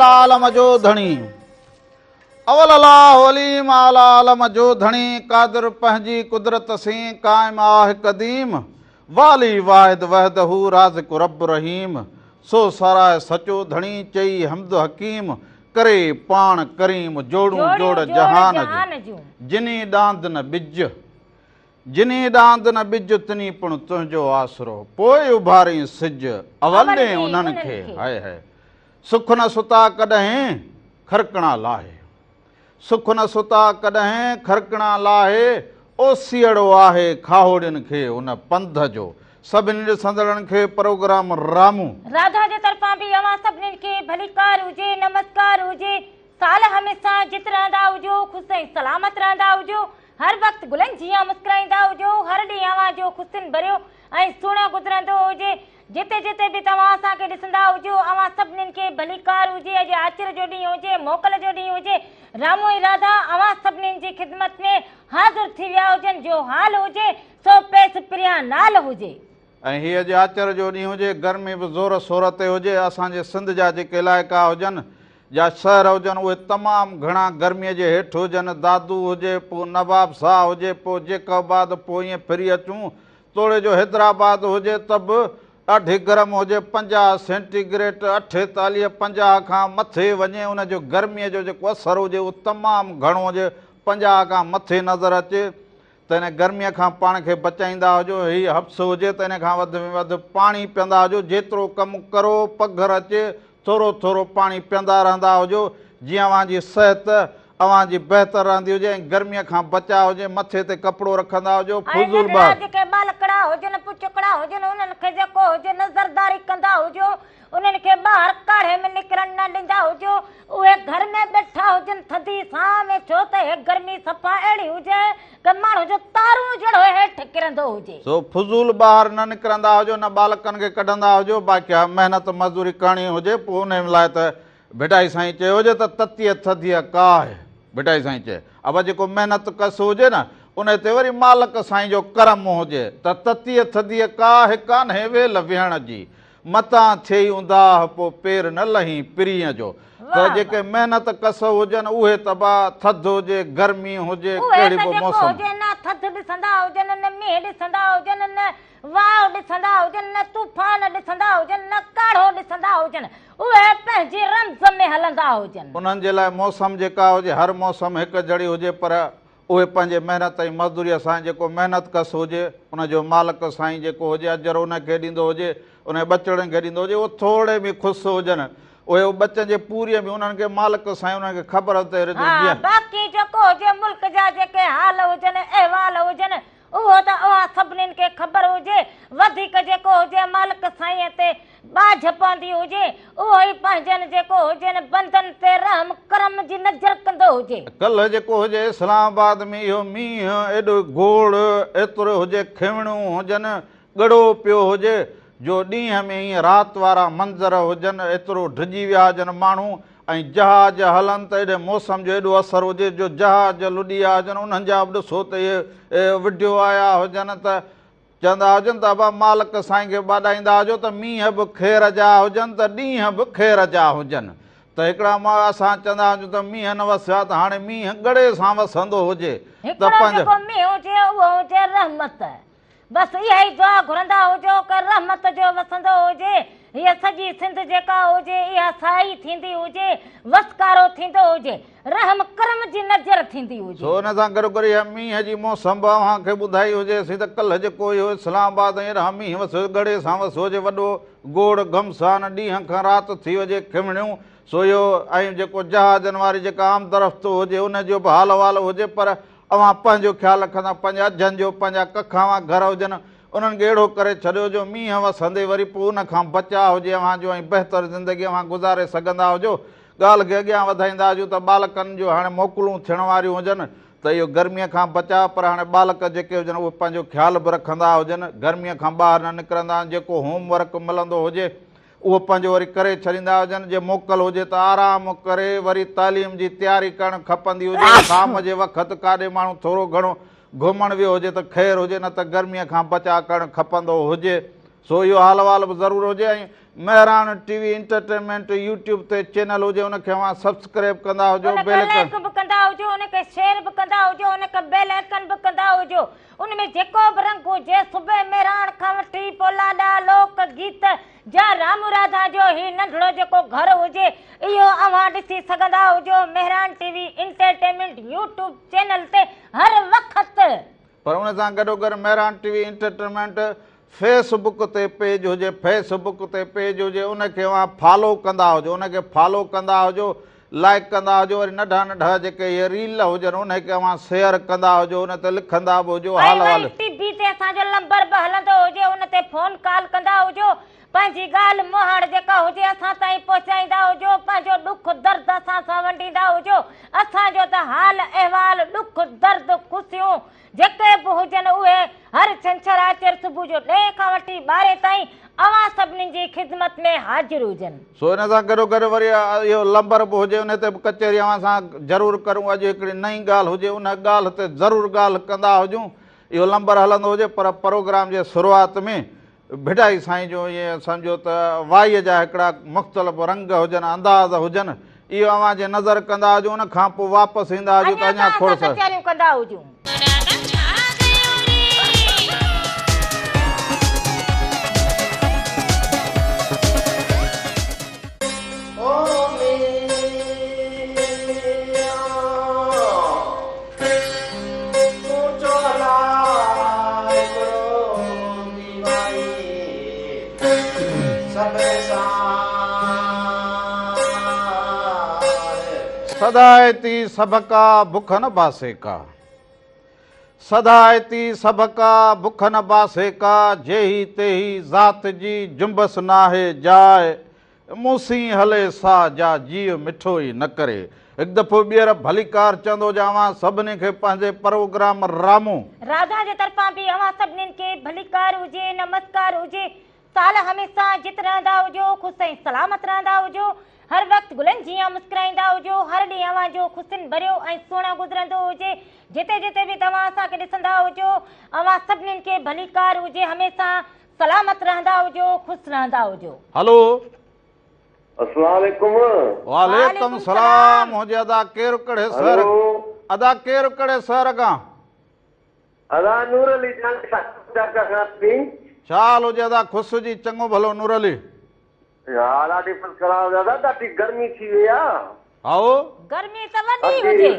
आला आलम जो धणी अवल अल्लाह वलीम आला आलम जो धणी कादिर पंहिंजी कुदरत सी कायम आहे कदीम वाली वाहिद वहदहू राज़िक़ु रब रहीम सो सराय सचो धणी चई हमद हकीम करे पाण करीम जोड़ू जोड़ जहान जो जिनी डांद न बिज जिनी डांद न बिज तिनी पुण तुंहिंजो आसरो पोइ उभारी सिज अवले उन्हनि खे हाय हाय सुख न सुता कॾहिं खरकणा लाहे सुख न सुता कॾहिं खरकणा लाहे ओसीअड़ो आहे खाहोड़ियुनि खे उन पंध जो सभिनी ॾिसंदड़नि खे प्रोग्राम रामू राधा जे तरफ़ां बि अवां सभिनी खे भलीकार हुजे नमस्कार हुजे साल हमेशा जित रहंदा हुजो ख़ुशि ऐं सलामत रहंदा हुजो हर वक़्तु गुलनि जीअं मुस्कुराईंदा हुजो हर ॾींहुं अवां जो ख़ुशियुनि भरियो ऐं सुहिणो गुज़रंदो हुजे जिते जिते बि तव्हां असांखे ॾिसंदा हुजो अवां सभिनीनि खे भलीकार हुजे अॼु आचर जो ॾींहुं हुजे मोकल जो ॾींहुं हुजे रामू ऐं राधा अवां सभिनीनि जी ख़िदमत में हाज़िर थी विया हुजनि जो हाल हुजे सो पेस प्रिया नाल हुजे ऐं हीअ अॼु आचर जो ॾींहुं हुजे गर्मी बि ज़ोर शोर ते हुजे असांजे सिंध जा जेके इलाइक़ा हुजनि या शहर हुजनि उहे तमामु घणा गर्मीअ जे हेठि हुजनि दादू हुजे पोइ नवाब शाह हुजे पोइ जेकाबाद पोइ ईअं फिरी अचूं तोड़े जो हैदराबाद हुजे त बि ॾाढी गरम हुजे 50 सेंटीग्रेड 48 50 खां मथे वञे उन जो गर्मीअ जो जेको असरु हुजे उहो तमामु घणो हुजे 50 खां मथे नज़र अचे त हिन गर्मीअ खां पाण खे बचाईंदा हुजो हीअ हब्स हुजे त हिन खां वधि में वधि पाणी पीअंदा हुजो जेतिरो कमु करो पघर अचे थोरो थोरो पाणी पीअंदा रहंदा हुजो जीअं अव्हांजी सिहत अव्हांजी बहितर रहंदी हुजे ऐं गर्मीअ खां बचाव हुजे मथे ते कपिड़ो रखंदा हुजो फुज़ूल जेके बालकड़ा हुजनि पुचकड़ा हुजनि उन्हनि खे जेको हुजे नज़रदारी कंदा हुजो उन्हनि खे ॿाहिरि काढ़े में निकिरण न ॾींदा हुजो उहे घर में वेठा हुजनि थधी सां में छो त हे गर्मी सफ़ा अहिड़ी हुजे कि माण्हू जो तारूं जहिड़ो हेठि किरंदो हुजे सो फुज़ूल ॿाहिरि न निकिरंदा हुजो न बालकनि खे कढंदा हुजो बाक़ी महिनत मज़दूरी करणी हुजे पोइ उन लाइ त भिटाई साईं चयो हुजे त ततीअ थधीअ काहे भिटाई साईं चए अब जेको महिनत कस हुजे न उन ते वरी मालिक साईं जो करम हुजे त ततीअ थधीअ काहे कान्हे वेल विहण जी मतां थिए उंदाह पोइ पेर न लही पिरीअ जो त जेके महिनत कस हुजनि उहे त बा थधि हुजे गर्मी हुजे कहिड़ी बि मौसम हुजे न थधि ॾिसंदा हुजनि न मींहुं ॾिसंदा हुजनि न वाव ॾिसंदा हुजनि न तूफ़ान ॾिसंदा हुजनि न काढ़ो ॾिसंदा हुजनि उहे पंहिंजी रमज़ में हलंदा हुजनि उन्हनि जे लाइ मौसम जेका हुजे हर मौसम हिकु जहिड़ी हुजे पर उहे पंहिंजे महिनत ऐं मज़दूरीअ सां जेको महिनत कस हुजे उनजो मालिक साईं जेको हुजे अजर उनखे ॾींदो हुजे उन बचड़नि खे ॾींदो हुजे उहो थोरे बि ख़ुशि हुजनि उहे बचनि जे पूरीअ में उन्हनि खे मालिक साईं उन्हनि खे ख़बर बाक़ी जेको हुजे मुल्क जा जेके हाल हुजनि अहवाल हुजनि उहो त उहा सभिनीनि खे ख़बर हुजे वधीक जेको हुजे मालिक साईं ते बाझ पवंदी हुजे उहो ई पंहिंजनि जेको हुजनि बंधन ते रहम करम जी नज़र कंदो हुजे कल्ह जेको हुजे इस्लामाबाद में इहो मींहुं एॾो गोड़ एतिरो हुजे खिवणूं हुजनि ॻड़ो पियो हुजे जो ॾींहं में ईअं राति वारा मंज़र हुजनि एतिरो डिॼी विया हुजनि माण्हू ऐं जहाज हलनि त एॾे मौसम जो एॾो असरु हुजे जो जहाज लुॾी विया हुजनि उन्हनि जा बि ॾिसो त इहे विडियो आया हुजनि त चवंदा हुजनि त अबा मालिक साईं खे ॿाॾाईंदा हुजो त मींहं बि ख़ैर जा हुजनि त ॾींहं बि ख़ैर जा हुजनि त हिकिड़ा असां चवंदा आहियूं त मींहं न वसियो आहे त हाणे मींहं गड़े सां वसंदो हुजे त बसि इहा ई दुआ घुरंदा हुजो कि रहमत जो वसंदो हुजे हीअ सॼी सिंध जेका हुजे इहा साई थींदी हुजे वसकारो थींदो हुजे रहम करम जी नज़र थींदी हुजे सो हुन सां गॾु गॾु इहा मींहं जी मौसम बि अव्हांखे ॿुधाई हुजेसीं त कल्ह जेको इहो इस्लामाबाद ऐं मींहुं वसियो गड़े सां वसियो हुजे वॾो गोड़ घमसान ॾींहं खां राति थी वञे खिमणियूं सो इहो ऐं जेको जहाजनि वारी जेका आम दरख़्त हुजे उनजो बि हाल वाल हुजे पर अव्हां पंहिंजो ख़्यालु रखंदा पंहिंजे अजनि जो पंहिंजा कखां घर हुजनि उन्हनि खे अहिड़ो करे छॾियो जो मींहं वसंदे वरी पोइ उन खां बचाव हुजे अव्हांजो ऐं बहितर ज़िंदगी अव्हां गुज़ारे सघंदा हुजो ॻाल्हि खे अॻियां वधाईंदा हुजो त बालकनि जो हाणे मोकलूं थियण वारियूं हुजनि त इहो गर्मीअ खां बचाव पर हाणे बालक जेके हुजनि उहे पंहिंजो ख़्यालु बि रखंदा हुजनि गर्मीअ खां ॿाहिरि न निकिरंदा आहिनि जेको होमवर्क मिलंदो हुजे उहो पंहिंजो वरी करे छॾींदा हुजनि जे मोकल हुजे त आराम करे वरी तालीम जी तयारी करणु खपंदी हुजे शाम जे वक़्तु काॾे माण्हू थोरो घणो घुमण वियो हुजे त ख़ैरु हुजे न त गर्मीअ खां बचाव करणु खपंदो हुजे सो इहो हाल वाल बि ज़रूरु हुजे ऐं मेहरान टीवी एंटरटेनमेंट यूट्यूब ते चैनल हुजे उनखे अवां सब्सक्राइब कंदा हुजो, उनखे बेल लाइक बि कंदा हुजो, उनखे शेयर बि कंदा हुजो, उनखे बेल आइकन बि कंदा हुजो। उनमें जेको बि रंग हुजे सुबह मेहरान खां वठी पोलाडा लोक गीत जा राम राधा जो ही नंढड़ो जेको घर हुजे इहो अवां ॾिसी सघंदा हुजो Mehran TV entertainment YouTube channel ते हर वक़्त। पर उन सां गॾोगॾु मेहरान टीवी एंटरटेनमेंट फेसबुक ते पेज हुजे, फेसबुक ते पेज हुजे उनखे अवां फॉलो कंदा हुजो, उनखे फॉलो कंदा हुजो, लाइक कंदा हुजो। वरी नंढा नंढा जेके इहे रील हुजनि उनखे अवां शेयर कंदा हुजो, उन ते लिखंदा बि हुजो हाल वाल। टीवी ते असांजो नंबर बि हलंदो हुजे, उन ते फोन कॉल कंदा हुजो, पंहिंजी ॻाल्हि मुहाड़ जेका हुजे असां ताईं पहुचाईंदा हुजो, पंहिंजो ॾुख दर्द असां सां वंडींदा हुजो। असांजो त हाल अहिवाल ॾुख दर्द ख़ुशियूं जेके बि हुजनि उहे हर छंछरु आचर सुबुह जो 10 खां वठी 12 ताईं अवां सभिनीनि जी ख़िदमत में हाज़िर हुजनि। सो इन सां गॾोगॾु वरी इहो नंबर बि हुजे, उन ते बि कचहरी अवां सां ज़रूरु करूं। अॼु हिकिड़ी नई ॻाल्हि हुजे उन ॻाल्हि ते ज़रूरु ॻाल्हि कंदा हुजूं। इहो नंबर हलंदो हुजे, पर प्रोग्राम जे शुरूआत में भिटाई साईं जो ईअं सम्झो त वाईअ जा हिकिड़ा मुख़्तलिफ़ रंग हुजनि, अंदाज़ हुजनि, इहो अवां जे नज़र कंदा हुजूं। उन खां पोइ वापसि ईंदा हुजूं त अञा खोड़ कचहरियूं कंदा हुजूं। सदायती सबका भुख न बासे का, सदायती सबका भुख न बासे का, जेही तेही ज़ात जी जुंबस नाहे जाए, मूसी हले सा जा जीव मिठो ई न करे। हिकु दफ़ो ॿीहर भलीकार चवंदो जावां सभिनी खे पंहिंजे प्रोग्राम रामो राधा जे तरफ़ां बि अवां सभिनीनि खे भलीकार हुजे, नमस्कार हुजे। साल हमेशा जित रहंदा हुजो, ख़ुशि ऐं सलामत रहंदा हुजो, हर वक़्तु गुलनि जीअं मुस्कुराईंदा हुजो, हर ॾींहुं अवां जो ख़ुशियुनि भरियो ऐं सुहिणो गुज़रंदो हुजे। जिते जिते बि तव्हां असांखे ॾिसंदा हुजो अवां सभिनीनि खे भलीकार हुजे, हमेशा सलामत रहंदा हुजो, ख़ुशि रहंदा हुजो। हलो अस्सलाम वालेकुम। वालेकुम सलाम हुजे। अदा केरु कड़े सर, अदा केरु कड़े सर खां? अदा नूर अली जान खाती। चाल हुजे अदा ख़ुशि जी, चङो भलो नूर अली। यार ॾाढी फसकराओ दादा, ॾाढी गर्मी थी वई आहे। आओ गर्मी त वॾी हुजे।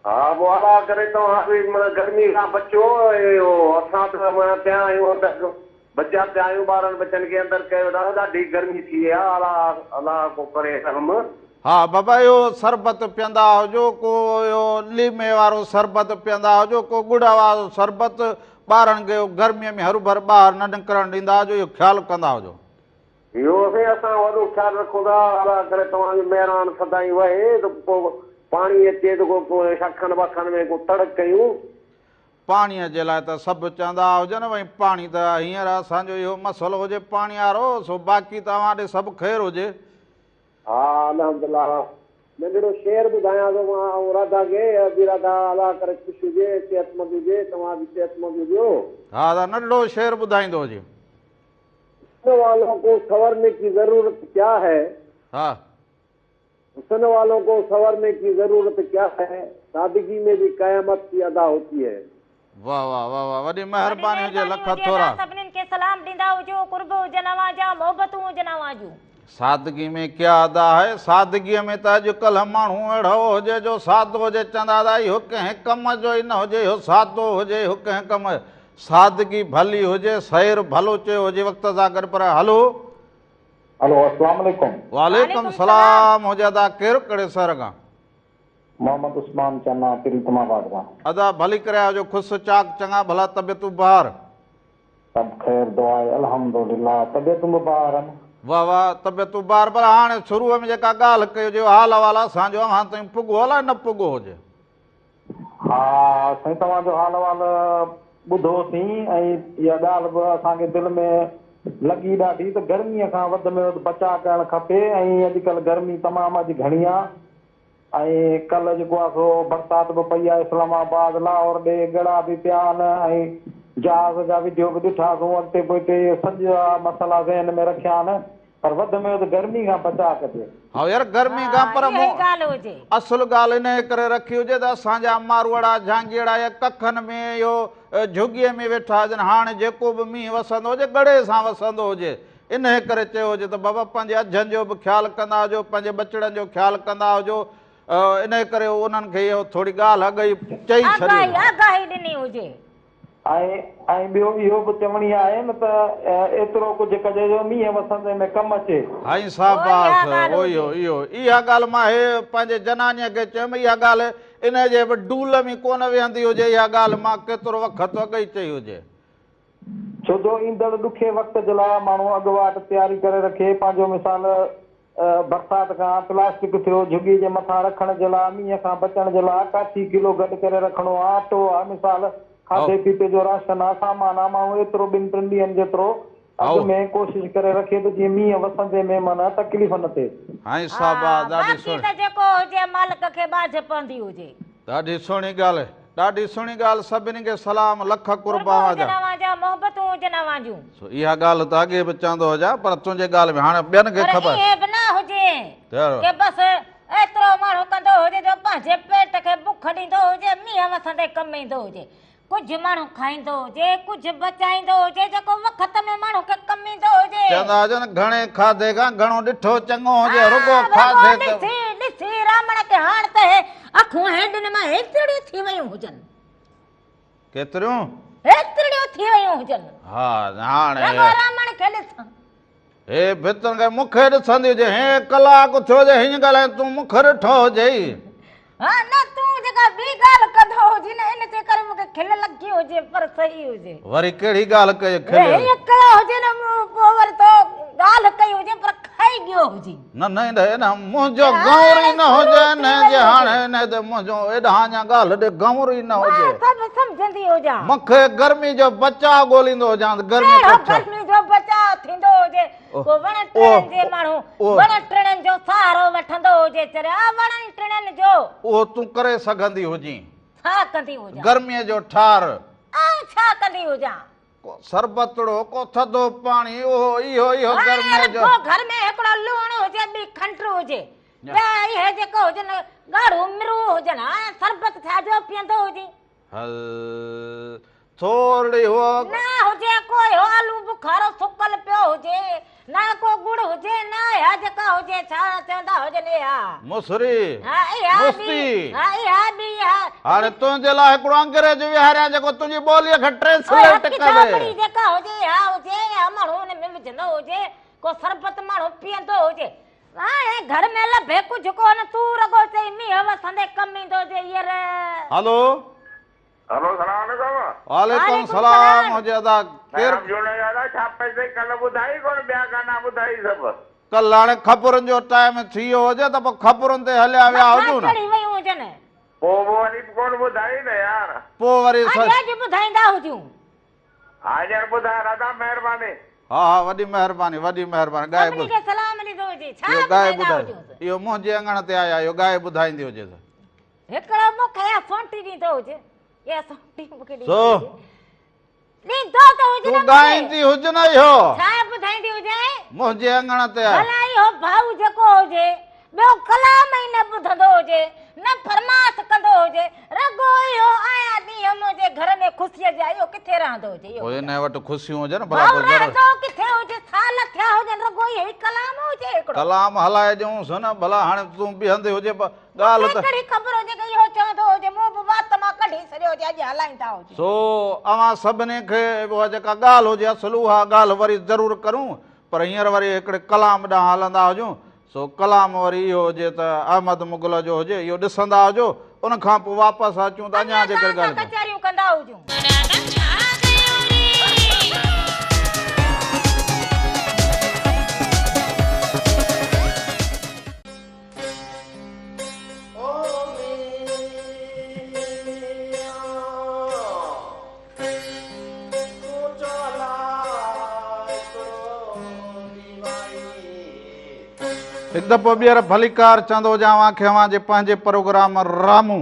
हा पोइ अला करे तव्हां बि गर्मी खां बचो। असां त पिया आहियूं, बचा पिया आहियूं, ॿारनि बचनि खे अंदरि कयो था। ॾाढी गर्मी थी वई आहे। अला अला को करे हम। हा बाबा इहो शरबत पीअंदा हुजो, को इहो लीमे वारो शरबत पीअंदा हुजो, को गुड़ वारो शरबत। ॿारनि खे गर्मीअ में हरू भर ॿाहिरि न निकिरणु ॾींदा हुजो, इहो ख़्यालु कंदा हुजो। इहो असां वॾो ख़्यालु रखूं था। अला करे तव्हांजो महिरबानी सदाईं वहे त पोइ पाणी अचे त को शखनि वखनि में को तड़क कयूं। पाणीअ जे लाइ त सभु चवंदा हुजनि भई पाणी त हींअर असांजो इहो मसइलो हुजे पाणी वारो, सो बाक़ी तव्हां ॾे सभु ख़ैरु हुजे। हा अलहमदिल्ला। नंढड़ो शेर ॿुधायां थो मां राधा खे, अॼु राधा अला करे ख़ुशि हुजे, सिहतमंद हुजे, तव्हां बि सिहतमंद हुजो। हा त नंढड़ो शेर ॿुधाईंदो हुजे। हुस्न वालों को संवरने की जरूरत क्या है, हा हुस्न वालों को संवरने की जरूरत क्या है, सादगी में भी कयामत की अदा होती है। वाह वाह वाह वाह, वॾी महिरबानी हुजे, लख थोरा। सभिनीनि खे सलाम ॾींदा हुजो, कुर्ब हुजनि अवां जा, मोहबतूं हुजनि अवां जूं। सादगी में क्या अदा है, सादगीअ में त अॼुकल्ह माण्हू अहिड़ो हुजे जो सादो हुजे, चवंदा था इहो कंहिं कम जो ई न हुजे, इहो सादो हुजे, इहो कंहिं कम। सादगी भली हुजे, सैर भलो चयो हुजे वक़्त सां गॾु। पर हलो हेलो अस्सलाम वालेकुम। वालेकुम सलाम हुजे। अदा केरु कड़े सर खां? मोहम्मद उस्मान चन्ना प्रीतमाबाद खां। अदा भली करे आजो, ख़ुशि चाक, चङा भला, तबियतूं बहार? सब खैर दुआ आहे अल्हम्दुलिल्लाह, तबियतूं बि बहार आहिनि। वाह वाह, तबियतूं बहार। पर हाणे शुरूअ में जेका ॻाल्हि कयो जो हाल अहिवाल असांजो अव्हां ताईं पुॻो अलाए न पुॻो हुजे। हा साईं, तव्हांजो हाल अहिवाल ॿुधोसीं ऐं इहा ॻाल्हि बि असांखे दिलि में लॻी ॾाढी, त गर्मीअ खां वधि में वधि बचाव करणु खपे। ऐं अॼुकल्ह गर्मी तमामु अॼु घणी आहे। ऐं कल्ह जेको आहे सो बरसाति बि पई आहे, इस्लामाबाद लाहौर ॾे ॻड़ा बि पिया आहिनि ऐं जहाज़ जा वीडियो बि ॾिठासीं। अॻिते पोइते सॼा मसाला ज़हन में रखिया आहिनि। पर वध में वध गर्मी खां बचा कजे। हाँ यार गर्मी खां पर इहा ई ॻाल्हि हुजे। असल ॻाल्हि इन करे रखी हुजे त असांजा मारवाड़ा झांगीड़ा या कखनि में इहो झुगीअ में वेठा हुजनि। हाणे जेको बि मींहुं वसंदो हुजे गड़े सां वसंदो हुजे, इन करे चयो हुजे त बाबा पंहिंजे अजनि जो बि ख़्यालु कंदा हुजो, पंहिंजे बचड़नि जो ख़्यालु कंदा हुजो। इन करे उन्हनि खे इहो थोरी ॻाल्हि अॻई चई छॾी आगाही ॾिनी हुजे। ऐं ॿियो इहो बि चवणी आहे न त एतिरो कुझु कजे जो मींहं वसंदे में कमु अचे। हाई शाबाश, इहो इहा ॻाल्हि मां हे पंहिंजे जनानीअ खे चयुमि, इहा ॻाल्हि इन जे बि डूल में कोन वेहंदी हुजे। इहा ॻाल्हि मां केतिरो वक़्तु अॻई चई हुजे। छो जो ईंदड़ ॾुखे वक़्त जे लाइ माण्हू अॻुवाट तयारी करे रखे। पंहिंजो मिसाल बरसाति खां प्लास्टिक थियो झुगी जे मथां रखण जे लाइ, मींहं खां बचण जे लाइ काठी किलो गॾु करे रखिणो आहे, अटो आहे, मिसाल खाधे पीते जो राशन आहे, सामान आहे। माण्हू एतिरो 2-3 ॾींहंनि जेतिरो अॻु में कोशिशि करे रखे त जीअं मींहं वसंदे में माना तकलीफ़ न थिए। हाई शाबाश, ॾाढी बाक़ी त जेको हुजे मालिक खे बाझ पवंदी हुजे। ॾाढी सुहिणी ॻाल्हि, ॾाढी सुहिणी ॻाल्हि। सभिनी खे सलाम, लख कुर्बान जा मोहबतूं हुजनि अवां जूं। इहा ॻाल्हि त अॻे बि चवंदो हुजां, पर तुंहिंजे ॻाल्हि में हाणे ॿियनि खे ख़बर इहे बि न हुजे कि बसि एतिरो माण्हू कंदो हुजे जो पंहिंजे पेट खे बुख ॾींदो हुजे, मींहं वसंदे कमु ईंदो हुजे। कुझु माण्हू खाईंदो हुजे, कुझु बचाईंदो हुजे, जेको वक़्त में माण्हू खे कमु ईंदो हुजे। चवंदा हुजनि घणे खाधे खां घणो ॾिठो चङो हुजे, रुॻो खाधे त ॾिसी रामण खे हाणे त अखूं हेॾनि मां हेतिरियूं थी वयूं हुजनि। केतिरियूं हेतिरियूं थी वयूं हुजनि। हा हाणे रामण खे ॾिसां हे भितनि खे मूंखे ॾिसंदी हुजे, हे कलाकु थियो हुजे हीअं ॻाल्हाए, तूं मूंखे ॾिठो हुजे। हा न तूं जेका ॿी ॻाल्हि कंदो हुजे न, इन जे करे मूंखे खिल लॻी हुजे, पर सही हुजे। वरी कहिड़ी ॻाल्हि कई खिल? हीअं कयो हुजे न, पोइ वरी तो ॻाल्हि कई हुजे पर खाई गयो हुजे। न न मुंहिंजो गौर ई न हुजे न, जे हाणे न त मुंहिंजो एॾा अञा ॻाल्हि ॾे गौर ई न हुजे। सभु सम्झंदी हुजां। मूंखे गर्मी जो बचाव ॻोल्हींदो हुजां, गर्मी जो बचाव थींदो हुजे। को वण टिणनि जे माण्हू वण टिणनि जो सहारो वठंदो हुजे, चरे आ वण टिणनि जो उहो तूं करे सघंदी हुजी। छा कंदी हुजां? गर्मीअ जो ठार छा कंदी हुजां? को सरबतड़ो, को थधो पाणी, इहो गर्मीअ जो। घर में हिकिड़ो लूणु हुजे, ॿी खंड हुजे, इहे जेको हुजनि ॻाढ़ो मिरू हुजनि, सरबत छा जो पीअंदो हुजे। हल थोरी हो न हुजे कोई आलू बुखारो सुकल पियो हुजे, न को गुड़ हुजे, न या जेका हुजे छा चवंदा हुजनि या मुसरी मुस्ती। हाणे तुंहिंजे लाइ हिकिड़ो अंग्रेज विहारियां जेको तुंहिंजी ॿोलीअ खे ट्रांसलेट करे। जेका हुजे या हुजे या माण्हू हुन में विझंदो हुजे, को सरबत माण्हू पीअंदो हुजे। हाणे घर में लभे कुझु कोन, तूं रगो चई मींहं वसंदे कमु ईंदो हुजे। हलो हेलो, सलाम अलैकुम। वालेकुम सलाम हुजे। अदा केर छा पैसे कल ॿुधाई कोन, ॿिया गाना ॿुधाई सभु? कल हाणे ख़बरुनि जो टाइम थी वियो हुजे त पोइ ख़बरुनि ते हलिया विया हुजूं न, पोइ वरी कोन ॿुधाई न यार। पोइ वरी ॿुधाईंदा हुजूं। हाज़िर ॿुधाए दादा, महिरबानी। हा वॾी महिरबानी, वॾी महिरबानी। गाए ॿुधाए, इहो मुंहिंजे अङण ते आया, इहो गाए ॿुधाईंदी हुजे त हिकिड़ो मूंखे सोंटी ॾींदो हुजे। तूं गाईंदी हुजे न, इहो छा ॿुधाईंदी हुजे? मुंहिंजे अङण ते भला इहो भाऊ जेको हुजे ॿियो कलाम ई न ॿुधंदो हुजे, न फरमाश कंदो हुजे, रगो इहो आया ॾींहं मुंहिंजे घर में ख़ुशीअ जा, इहो किथे रहंदो हुजे? इहो इन वटि ख़ुशियूं हुजनि भला किथे हुजे, साल थिया हुजनि, रगो इहो ई कलाम हुजे हिकिड़ो। कलाम हलाए ॾियूंसि न, भला हाणे तूं बीहंदी हुजे ॻाल्हि त ख़बर हुजे कि इहो चवंदो हुजे, मूं बि वात मां कढी छॾियो हुजे, अॼु हलाईंदा हुजे। सो अवां सभिनी खे उहा जेका ॻाल्हि हुजे असल उहा ॻाल्हि वरी ज़रूरु करूं, पर हींअर वरी हिकिड़े कलाम ॾांहुं हलंदा हुजूं। सो कलाम वरी इहो हुजे त अहमद मुगल जो हुजे, इहो ॾिसंदा हुजो, उन खां पोइ वापसि अचूं त अञा जेकर ॻाल्हि कचहरियूं कंदा हुजूं। हिकु दफ़ो ॿीहर भलीकार चवंदो हुजां खे अव्हां जे पंहिंजे प्रोग्राम रामू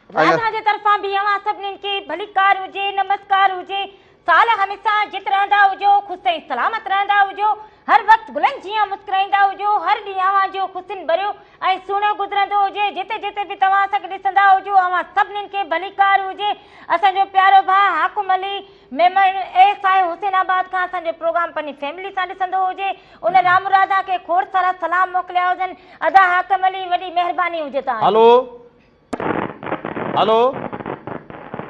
असांजे तरफ़ां बि अव्हां सभिनीनि खे भलीकार हुजे, नमस्कार हुजे। साल हमेशा जित रहंदा हुजो, ख़ुशि ऐं सलामत रहंदा हुजो, हर वक़्तु गुलनि जीअं मुस्कुराईंदा हुजो, हर ॾींहुं अव्हां जो ख़ुशियुनि भरियो ऐं सुहिणो गुज़रंदो हुजे। जिते जिते बि तव्हां असांखे ॾिसंदा हुजो, अव्हां सभिनीनि खे भलीकार हुजे। असांजो प्यारो भाउ हाकुम अली मेमन साहिब हुसैनाबाद खां असांजो प्रोग्राम पंहिंजी फैमिली सां ॾिसंदो हुजे, उन राम राधा खे खोड़ सारा सलाम मोकिलिया हुजनि। अदा हाकुम अली वॾी महिरबानी हुजे तव्हां। हेलो हेलो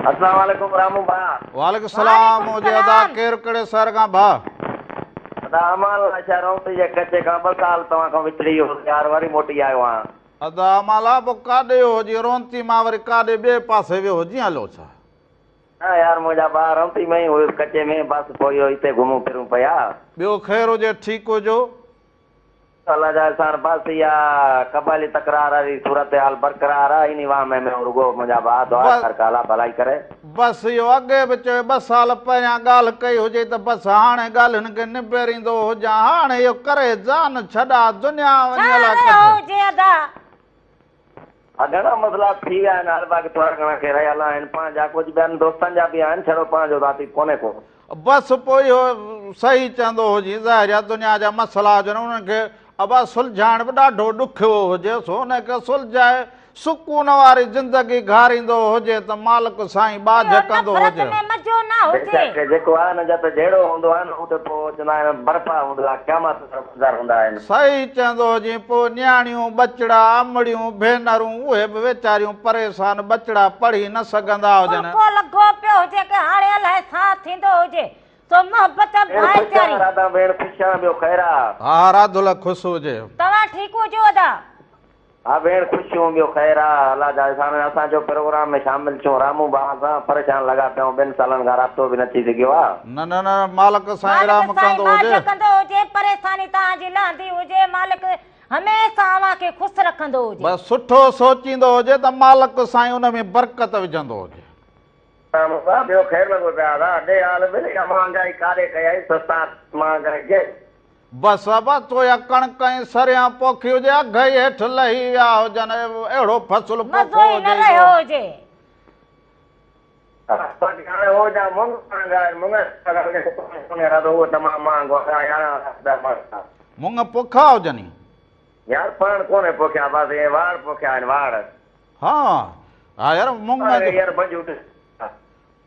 अस्सलाम वालेकुम रामू भा। वालेकुम सलाम हुजे। अदा केरु कहिड़े शहर खां भाउ? अदा अमाल शहरों जे कचे खां 2 साल तव्हां खां विछड़ी वियो यार, वरी मोटी आयो आहियां। अदा माला पोइ काॾे हुजे रोंती मां वरी काॾे ॿिए पासे वियो हुजी हलो छा? हा यार मुंहिंजा ॿार रोंती में ई हुयुसि कचे में, बसि पोइ इहो हिते घुमूं फिरूं पिया। ॿियो ख़ैर हुजे ठीकु हुजो? अल्लाह जा एहसान, बसि इहा क़बाइली तकरार वारी सूरत हाल बरक़रार आहे, इन वाह में रुगो मुंहिंजा भाउ दुआ कर काला भलाई करे। बसि इहो अॻे बि चयो 2 साल पहिरियां ॻाल्हि कई हुजे त बसि हाणे ॻाल्हियुनि खे निबेरींदो हुजां, हाणे इहो करे जान छॾा दुनिया घणा मसइला थी विया आहिनि, हर बाक़ी थोरा घणा के रहियल आहिनि, पंहिंजा कुझु ॿियनि दोस्तनि जा बि आहिनि, छड़ो पंहिंजो ज़ाती कोन्हे को। बसि पोइ इहो सही चवंदो हुजे, ज़ाहिर आहे दुनिया जा मसइला हुजनि उन्हनि खे अबा सुलझाइण बि ॾाढो ॾुखियो हुजे, सो हुनखे सुलझाए सुकून वारी ज़िंदगी घारींदो हुजे त मालिक साईं बाझ कंदो हुजे। जेको आहे न जिते जहिड़ो हूंदो आहे न उते पोइ चवंदा आहिनि बर्फ़ा हूंदो आहे, क़यामत हूंदा आहिनि। सही चवंदो हुजे। पोइ नियाणियूं बचड़ा अमड़ियूं भेनरूं उहे बि वीचारियूं परेशान, बचड़ा पढ़ी न सघंदा हुजनि। लॻो पियो हुजे कि हाणे अलाए छा थींदो हुजे। तो मोहब्बत भाईचारी राधा भेण ख़ुशि आहे, ॿियो ख़ैर आहे? हा राधुल ख़ुशि हुजे। तव्हां ठीकु हुजो अदा? हा भेण ख़ुशि हूं, ॿियो ख़ैर आहे? अलाह जा एहसान। असांजो प्रोग्राम में शामिल थियूं रामू भाउ सां परेशान लॻा पियूं, 2 सालनि खां राब्तो बि न थी सघियो आहे। न न न मालिक साईं राम कंदो हुजे, परेशानी तव्हांजी लहंदी हुजे, मालिक हमेशह अव्हां खे ख़ुशि रखंदो हुजे। बसि सुठो सोचींदो हुजे त मालिक साईं उन में बरकत विझंदो हुजे। ॿियो ख़ैर लॻो पिया ॾे हाल महांगाई काॾे कई सस्ता महांगाई के बसि अबा तो या कणक ऐं सरियां पोखी हुजे, अघ ई हेठि लही विया हुजनि, अहिड़ो फसल पोखो हुजे। मुङ पोखा हुजनि यार, पाण कोन्हे पोखिया, बसि वाड़ पोखिया आहिनि वाड़। हा हा यार मुङ यार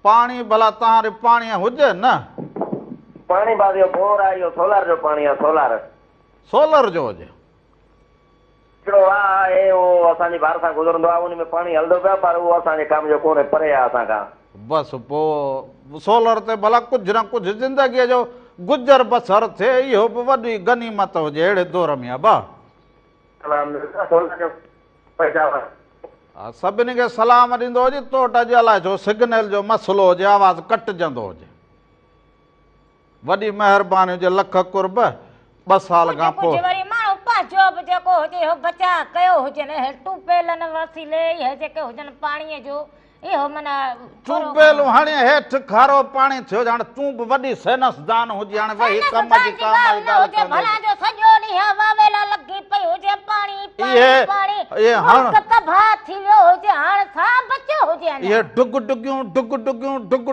पाणी भला तव्हां पाणी हुजे न? पाणी बाद इहो बोर आहे, इहो सोलर जो पाणी आहे, सोलर जो हुजे। हिकिड़ो आहे उहो असांजे बार सां गुज़रंदो आहे, उन में पाणी हलंदो पियो, पर उहो असांजे कम जो कोन्हे, परे आहे असांखां। बसि पोइ सोलर ते भला कुझु न कुझु ज़िंदगीअ जो गुज़र बसर थिए, इहो बि वॾी गनीमत हुजे अहिड़े दौर में। अबा सभिनी खे सलाम ॾींदो हुजे, तोट जे अलाए छो सिग्नल जो मसइलो हुजे, आवाज़ कटिजंदो हुजे। वॾी महिरबानी हुजे, लख कुर्ब। 2 साल खां पोइ जो बि जेको हुजे हो बचा कयो हुजनि, ट्यूबवेलनि वसीले इहे जेके हुजनि पाणीअ जो, इहो माना ट्यूबवेलूं हाणे हेठि खारो पाणी थियो, हाणे तूं बि वॾी साइंसदान हुजे, हाणे वही कम जी काम भला जो सॼो ॾींहुं वावेला लॻी पई हुजे, पाणी तबाह थी वियो हुजे, हाणे छा बचियो हुजे? इहे डुग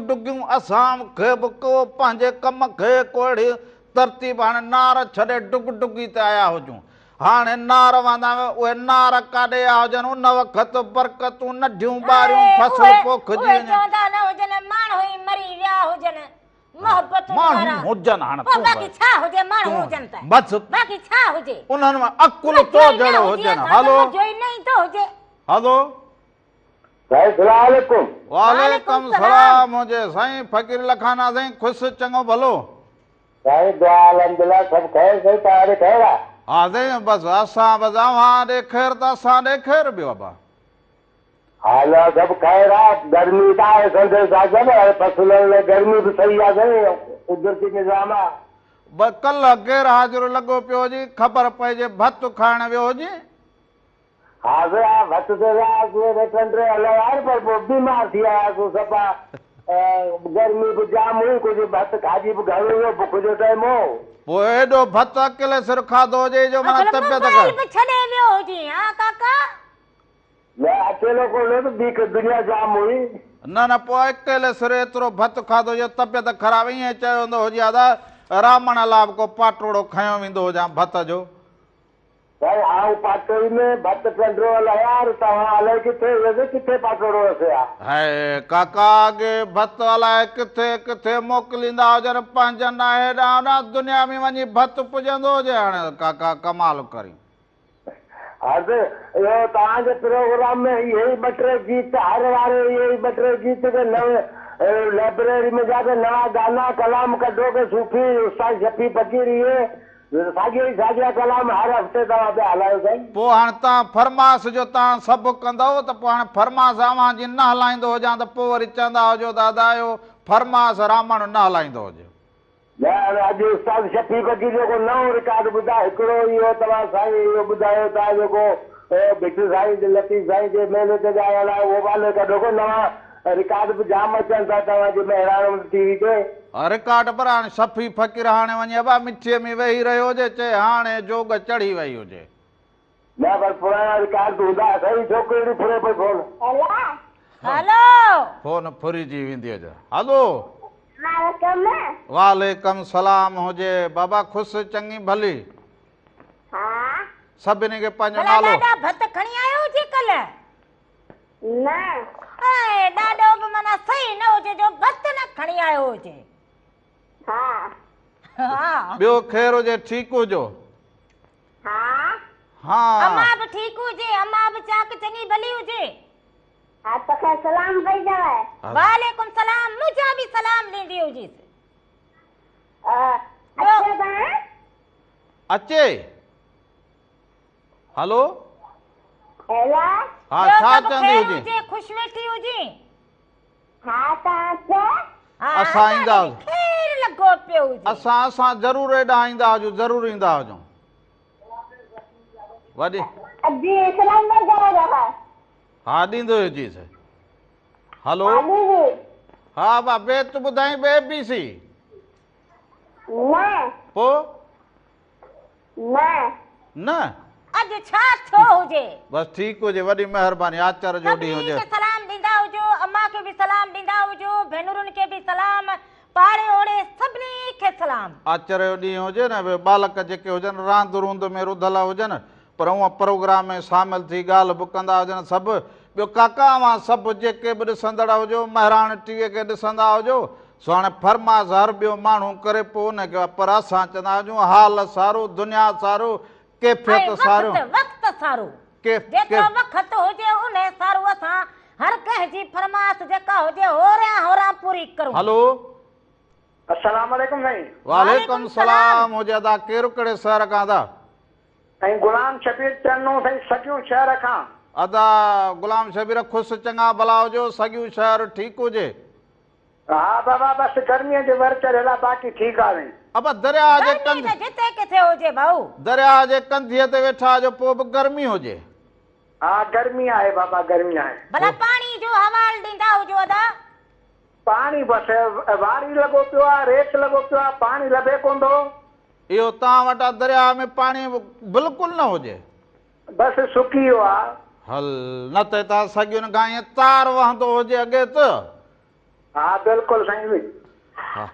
डुगियूं असां खे बि को पंहिंजे कम खे कोड़ी तरतीब हाणे नार छॾे डुग डुगी ते आया हुजूं। हाणे नार वांदा उहे नार काॾे आया हुजनि, उन वक़्तु बरकतूं नंढियूं ॿारियूं फसल पोखिजी वञनि। माण्हू ई मरी विया हुजनि, माण्हू हुजनि, हाणे बाक़ी छा हुजे? माण्हू हुजनि त बसि बाक़ी छा हुजे? उन्हनि में अकुल तो जहिड़ो हुजनि। हलो हलो वालेकुम सलाम हुजे साईं फ़कीर लखाना साईं, ख़ुशि चङो भलो साईं? दुआ अल्हम्दुलिल्लाह, सब ख़ैर सही, तव्हां ख़ैर आहे? हा साईं बसि असां बसि अव्हां ॾे ख़ैर त असां ॾे ख़ैर ॿियो अबा हाल सब ख़ैर आहे। गर्मी त आहे संदेश आहे न, फसलनि लाइ गर्मी बि सही आहे साईं, कुदरती निज़ाम आहे। बसि कल्ह गैर हाज़िर लॻो पियो हुजे, ख़बर पइजे भत खाइण वियो हुजे। हा विया भत ते वियासीं, 2 हलिया आहिनि, पर पोइ बीमार थी आयासीं सफ़ा। गर्मी बि जाम हुई, कुझु भत खाधी बि घणो हुयो, बुख जो टाइम हो। पोइ एॾो भत अकेले सिर खाधो हुजे जो माना तबियत छॾे वियो हुजे? हा काका मैं अकेलो कोन्हे, दुनिया जाम हुई। न न पोइ अकेले सिरे एतिरो भत खाधो जो तबियत ख़राब ईअं चयो हूंदो हुजे दादा रामण लाइ को पाटोड़ो खयो वेंदो हुजां भत जो भाई आऊं पाटोड़ी में भत पंडरो यार तव्हां अलाए किथे वेंदे किथे पाटोड़ो असे हाय काका अॻे भत अलाए किथे किथे मोकिलींदा हुजनि पंहिंजनि हेॾां होॾां दुनिया में वञी भत पुॼंदो हुजे हाणे काका कमाल करी अरे यो तव्हांजे प्रोग्राम में यही ॿ टे गीत हर वारे यही ॿ टे गीत के नवे लाइब्रेरी में जाके नवा गाना कलाम कढो के सूफी उस्ताद शफी फकीरी साॻिया कलाम हर हफ़्ते तव्हां पिया हलायो साईं पोइ हाणे तव्हां फरमास जो तव्हां सभु कंदव त पोइ हाणे फरमास अव्हां जी न हलाईंदो हुजां त पोइ वरी चवंदा हुजो दादा जो फरमास रामण न हलाईंदो हुजे अॼु उस्ताद शफी फकीर जेको नओं रिकॉर्ड ॿुधायो हिकिड़ो इहो तव्हां साईं इहो ॿुधायो तव्हां जेको भिटू साईं जे लतीफ़ साईं जे मेले ते ॻायल आहे उहो वाले कढो को नवां रिकॉर्ड बि जाम अचनि था तव्हांजे महिराण टीवी ते रिकॉर्ड पर हाणे शफी फ़कीर हाणे वञे अबा मिठीअ में वेही रहियो हुजे चए हाणे जोग चढ़ी वई हुजे न पर पुराणा रिकॉर्ड हूंदा साईं छोकिरी फुरे पई फोन हेलो फोन फुरिजी वेंदी हुजे हलो वालेकुम सलाम हुजे बाबा ख़ुशि चङी भली सभिनी खे पंहिंजो नालो ॾाढा भत खणी आयो हुजे कल्ह न ॾाढो बि माना सही न हुजे जो भत न खणी आयो हुजे हा ॿियो ख़ैर हुजे ठीकु हुजो हा अम्मा बि ठीकु हुजे अम्मा बि चाक चङी भली हुजे सलाम पई चवे वालेकुम सलाम मुझा भी सलाम ॾींदी हुजी अचे हलो हेलो हा छा चवंदी हुजे ख़ुशि वेठी हुजे हा तव्हां असां ईंदा खैर लॻो पियो हुजे असां ज़रूरु हेॾां ईंदा हुजूं ज़रूरु ईंदा हुजूं वॾी जी सलाम पई चवे हा ॾींदो हुजीस हलो हा बाबे तूं ॿुधाई बे बी सी पोइ न अॼु छा थियो हुजे बसि ठीकु हुजे वॾी महिरबानी आचार जो ॾींहुं हुजे सलाम ॾींदा हुजो अम्मा खे बि सलाम ॾींदा हुजो भेनरुनि खे बि सलाम पाड़े ओड़े सभिनी खे सलाम आचार जो ॾींहुं हुजे न भई बालक जेके हुजनि रांदि रूंद में रुधल हुजनि पर हूअं प्रोग्राम में शामिल थी ॻाल्हि बि कंदा हुजनि सभु ॿियो काका अवां सभु जेके बि ॾिसंदड़ हुजो महिराण टीवीअ खे ॾिसंदा हुजो सो हाणे फरमास हर ॿियो माण्हू करे पोइ हुनखे पर असां चवंदा हुजूं हाल सारो दुनिया सारो कैफ़ियत सारो वक़्त सारो जेतिरो वक़्त हुजे उन सारो असां हर कंहिंजी फरमाइश जेका हुजे होरा पूरी करूं हलो अस्सलाम वालेकुम साईं वालेकुम सलाम हुजे अदा केरु कहिड़े शहर खां अदा साईं गुलाम शबीर चन्नो साईं सॼो शहर खां अदा गुलाम शबीर ख़ुशि चङा भला हुजो सॼो शहर ठीकु हुजे हा बाबा बसि गर्मीअ जे वर चढ़ियल आहे बाक़ी ठीकु आहे अब दरिया जे कंध जिते किथे हुजे भाऊ दरिया जे कंधीअ ते वेठा जो पोइ बि गर्मी हुजे हा गर्मी आहे बाबा गर्मी आहे भला पाणी जो हवाल ॾींदा हुजो अदा पाणी बसि वारी लॻो पियो आहे रेत लॻो पियो आहे पाणी लभे कोन थो इहो तव्हां वटां दरिया में पाणी बिल्कुलु न हुजे बसि सुकी वियो आहे हल न त तव्हां सॻियुनि खां ईअं तार वहंदो हुजे अॻे त हा बिल्कुलु साईं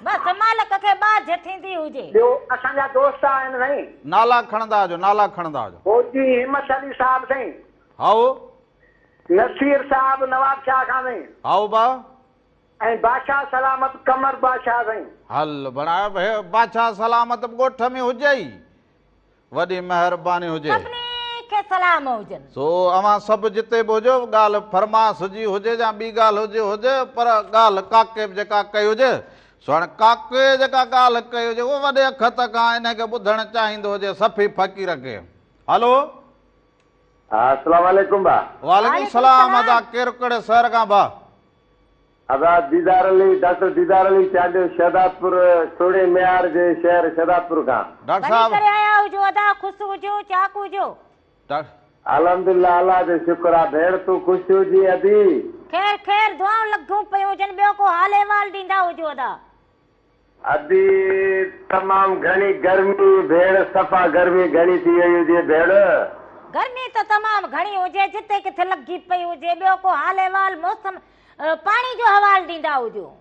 बसि मालिक खे बाझ थींदी हुजे ॿियो असांजा दोस्त आहिनि साईं नाला खणंदा हुजो नाला खणंदा हुजो फौजी हिम्मत अली साहब साईं हाओ नसीर साहब नवाब शाह खां साईं हाओ बा ऐं बादशाह सलामत कमर बादशाह साईं हल बणायो भई बादशाह सलामत ॻोठ में हुजे ई वॾी महिरबानी हुजे सभिनी खे सलाम हुजनि सो अवां सभु जिते बि हुजो ॻाल्हि फरमास जी हुजे या ॿी ॻाल्हि हुजे पर ॻाल्हि काके बि जेका कई हुजे सो हाणे काके जेका ॻाल्हि कई हुजे उहो वॾे अखत खां हिनखे ॿुधणु चाहींदो हुजे सफ़ी फ़कीर खे हलो हा अस्सलाम वालेकुम भा वालेकुम सलाम अदा केरु कहिड़े शहर खां भा अदा दीदार अली डॉक्टर दीदार अली चांडियो शहदादपुर सोड़े मियार जे शहर शहदादपुर खां डॉक्टर साहब करे आया हुजो अदा ख़ुशि हुजो चाक हुजो अल्हम्दुलिल्लाह अल्लाह जो शुक्र आहे भेण तूं ख़ुशि हुजी अदी खैर खैर दुआऊं लॻूं पयूं हुजनि ॿियो को हाल अहिवाल ॾींदा हुजो अदा अदी तमामु घणी गर्मी भेण सफ़ा गर्मी घणी थी वई हुजे भेण गर्मी त तमामु घणी हुजे जिते किथे लॻी पई हुजे ॿियो को हाल अहिवाल मौसम पाणी जो हवालो ॾींदा हुजो।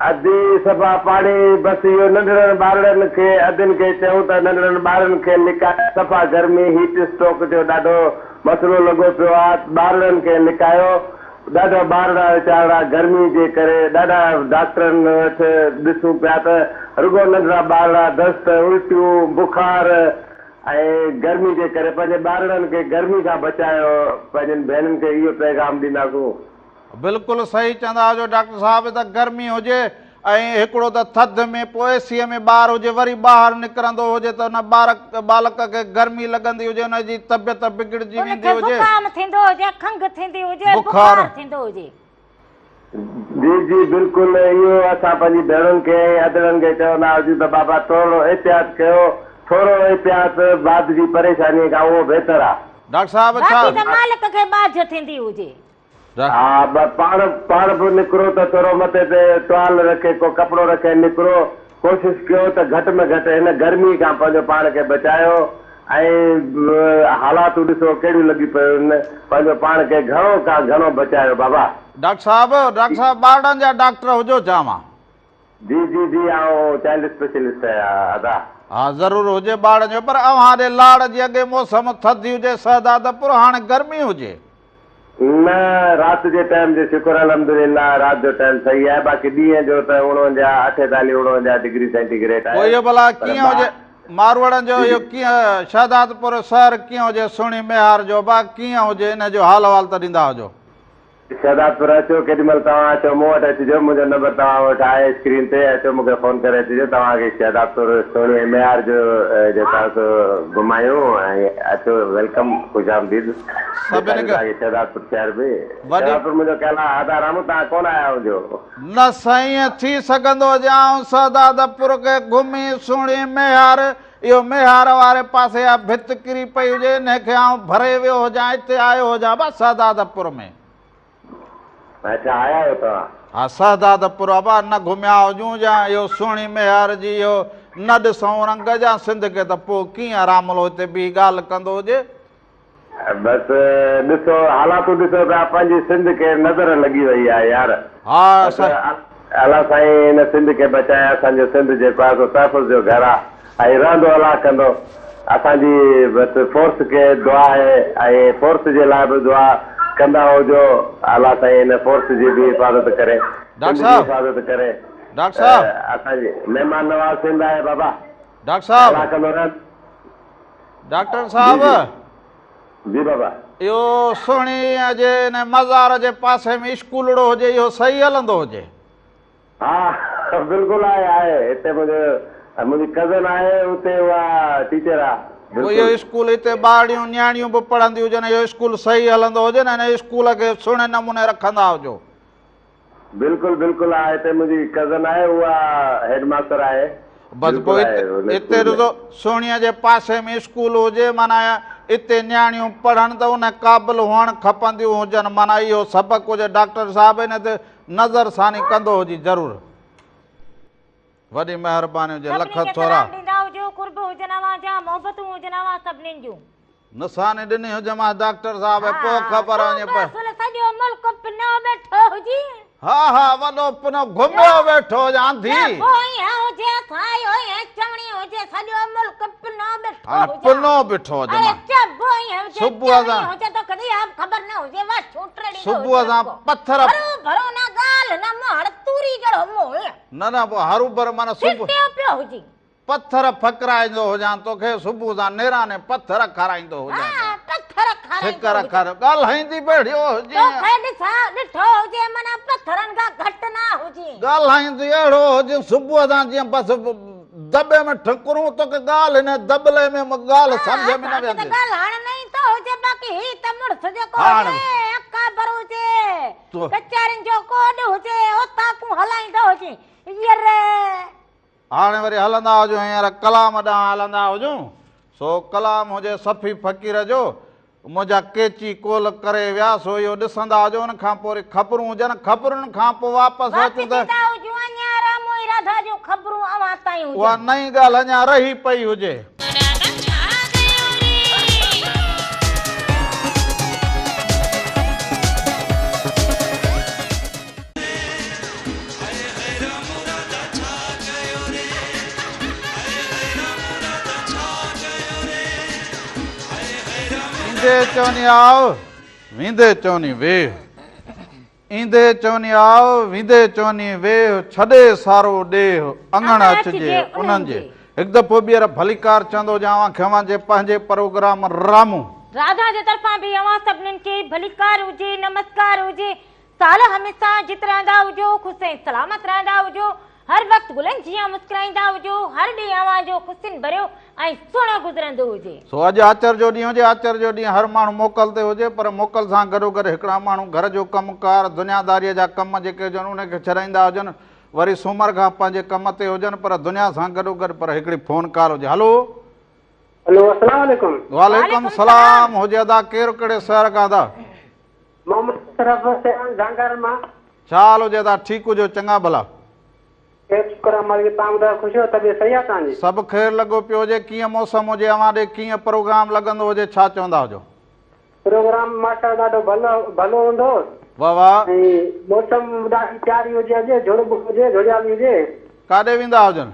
अधी सफ़ा पाणी बसि इहो नंढड़नि ॿारनि खे अधनि खे चऊं त नंढड़नि ॿारनि खे लिकाए सफ़ा गर्मी हीट स्ट्रोक जो ॾाढो मसइलो लॻो पियो आहे। ॿारनि खे लिकायो, ॾाढा ॿार वीचारा गर्मी जे करे ॾाढा डॉक्टरनि वटि ॾिसूं पिया त रुगो नंढड़ा ॿार दस्त उल्टियूं बुखार ऐं गर्मी जे करे पंहिंजे ॿारनि खे गर्मी खां बचायो। पंहिंजनि भेनरुनि खे इहो पैगाम ॾींदासूं। बिल्कुलु सही चवंदा हुजो डॉक्टर साहब त गर्मी हुजे ऐं हिकिड़ो त थधि में पोइ एसीअ में ॿार हुजे वरी ॿाहिरि निकिरंदो हुजे त हुन बालक खे गर्मी लॻंदी हुजे, हुनजी तबियत बिगड़जी वेंदी हुजे, जुकाम थींदो हुजे, खंघि थींदी हुजे, बुखार थींदो हुजे। जी जी बिल्कुलु इहो असां पंहिंजी भेणुनि खे अदड़नि खे चवंदा हुजूं त बाबा थोरो एहतियात कयो, थोरो एहतियात बाद जी परेशानी खां उहो बहितर आहे। डॉक्टर साहब बाक़ी त मालिक खे बाझ थींदी हुजे। हा पाण बि निकिरो त थोरो मथे ते टुवाल रखे को कपिड़ो रखे निकिरो, कोशिशि कयो त घटि में घटि हिन गर्मी खां पंहिंजो पाण खे बचायो। ऐं हालातूं ॾिसो कहिड़ियूं लॻी पियूं आहिनि, पंहिंजो पाण खे घणो खां घणो बचायो बाबा। डॉक्टर साहब ॿारनि जा डॉक्टर हुजो चवां? जी जी जी आउं चाइल्ड स्पेशलिस्ट आहियां अदा। हा ज़रूरु हुजे ॿारनि जो, पर अव्हां ॾे लाड़ जी अॻे मौसम थधी हुजे शहदादपुर, हाणे गर्मी हुजे? न राति जे टाइम जे शुक्र अल्हम्दुलिल्लाह राति जो टाइम सही आहे, बाक़ी ॾींहं जो त 49-48 डिग्री सेंटीग्रेड आहे। इहो भला कीअं हुजे मारवाड़नि जो, इहो कीअं शहदादपुर शहर कीअं हुजे सुहिणी मेहार जो बा कीअं हुजे, इन जो हाल अहवाल त ॾींदा हुजो। शहदादपुर अचो, केॾी महिल तव्हां अचो मूं वटि अचिजो, मुंहिंजो नंबर तव्हां वटि आहे स्क्रीन ते, अचो मूंखे फ़ोन करे अचिजो, तव्हांखे शहदादपुर सुहिणी मेहार जो तव्हां घुमायूं ऐं अचो, वेलकम, ख़ुशामदीद शहदादपुर शहर में। शहदादपुर मुंहिंजो कहला आधा रामू, तव्हां कोन आया हुजो? न साईं, थी सघंदो ॼाऊं शहदादपुर खे घुमी सुहिणी मेहार, इहो मेहार वारे पासे आहे भित किरी पई हुजे, हिनखे आउं भरे वियो हुजां, हिते आयो हुजां बस शहदादपुर में। अच्छा आया आहियो तव्हां? हा शहदादपुर बा न घुमिया हुजूं या इहो सुहिणी मेहार जी इहो न ॾिसूं रंग जा सिंध खे त पोइ कीअं रामलो हिते ॿी ॻाल्हि कंदो हुजे। बसि ॾिसो हालातूं ॾिसो त पंहिंजी सिंध खे नज़र लॻी वई आहे यार। हा अलाह साईं हिन सिंध खे बचाए, असांजो सिंध जेको आहे तहफ़ुज़ जो घर आहे ऐं रहंदो अलाह कंदो। असांजी बसि फोर्स खे दुआ आहे ऐं फोर्स जे लाइ बि दुआ कंदा हुजो, अलाह साईं हिन फोर्स जी बि हिफ़ाज़त करे, हिफ़ाज़त करे। डॉक्टर साहब असांजी महिमान नवाज़ सिंध आहे बाबा। डॉक्टर साहब जी बाबा, इहो सुहिणी जे हिन मज़ार जे पासे में स्कूलड़ो हुजे, इहो सही हलंदो हुजे? हा बिल्कुलु आहे, हिते मुंहिंजी कज़न आहे, उते उहा टीचर आहे। इहो स्कूल हिते ॿारियूं न्याणियूं बि पढ़ंदियूं हुजनि, इहो स्कूल सही हलंदो हुजे न, हिन स्कूल खे सुहिणे नमूने रखंदा हुजो? बिल्कुलु बिल्कुलु आहे, हिते मुंहिंजी कज़न आहे, उहा हेड मास्टर आहे। बसि पोइ हिते ॾिसो सुहिणीअ जे पासे में स्कूल हुजे, माना हिते न्याणियूं पढ़नि त उन क़ाबिल हुअणु खपंदियूं हुजनि, माना इहो सबक़ु हुजे। डॉक्टर साहिब हिन ते नज़र सानी कंदो हुजे ज़रूरु। वॾी महिरबानी हुजे, लख थोरा निशानी ॾिनी हुजे मां डॉक्टर साहिब, पोइ ख़बर वञे। हा हा वॾो पुनो घुमियो वेठो हुजे आंधी, पुनो बीठो हुजे, सुबुह सां पत्थर न न हरू भर माना सुबुह पत्थर फकराईंदो हुजां तोखे, सुबुह सां नेराने पत्थर खाराईंदो हुजां, फिकर कर ॻाल्हाईंदी बेड़ियो हुजे, ॻाल्हाईंदी अहिड़ो हुजे सुबुह सां जीअं बसि दॿे में ठिकरूं, तोखे ॻाल्हि हिन दॿले में ॻाल्हि सम्झ में न वेंदी। हाणे वरी हलंदा हुजूं, हींअर कलाम ॾांहुं हलंदा हुजूं, सो कलाम हुजे सफ़ी फ़क़ीर जो, मुंहिंजा केची कोल करे विया, सो इहो ॾिसंदा हुजो, हुन खां पोइ वरी ख़बरूं हुजनि, ख़बरुनि खां पोइ वापसि अचूं त उहा नई ॻाल्हि अञा रही पई हुजे। चवनी आओ वींदे चवनी वे ईंदे चवनी आओ वींदे चवनी वे छॾे सारो ॾेह अंगण अचजे उन्हनि जे हिकु दफ़ो ॿीहर भलीकार चवंदो जावां खवां जे पंहिंजे प्रोग्राम रामू राधा जे तरफ़ां बि अवां सभिनीनि खे भलीकार हुजे नमस्कार हुजे साल हमेशा जित रहंदा हुजो ख़ुशि ऐं सलामत रहंदा हुजो हर वक़्तु गुलनि जीअं मुस्कुराईंदा हुजो हर ॾींहुं अवां जो ख़ुशियुनि भरियो ऐं सुहिणो गुज़रंदो हुजे सो अॼु आचर जो ॾींहुं हुजे आचर जो ॾींहुं हर माण्हू मोकल ते हुजे पर मोकल सां गॾोगॾु हिकिड़ा माण्हू घर जो कमुकार दुनियादारीअ जा कम जेके हुजनि उनखे छॾाईंदा हुजनि वरी सूमर खां पंहिंजे कम ते हुजनि पर दुनिया सां गॾोगॾु पर हिकिड़ी फ़ोन कॉल हुजे हलो हेलो अस्सलाम वालेकुम वालेकुम सलाम हुजे अदा केरु कहिड़े शहर खां अदा मोहम्मद शरफ हुसैन जांगर मां छा हाल हुजे अदा ठीकु हुजो चङा भला शुक्र आहे मालिक तव्हां ॿुधायो ख़ुशि हो तबियत सही आहे तव्हांजी सभु ख़ैरु लॻो पियो हुजे कीअं मौसम हुजे अवां ॾे कीअं प्रोग्राम लॻंदो हुजे छा चवंदा हुजो प्रोग्राम माशा ॾाढो भलो हूंदो वाह वाह ऐं मौसम ॾाढी प्यारी हुजे अॼु झुड़ब हुजे झुड़ियाली हुजे काॾे वेंदा हुजनि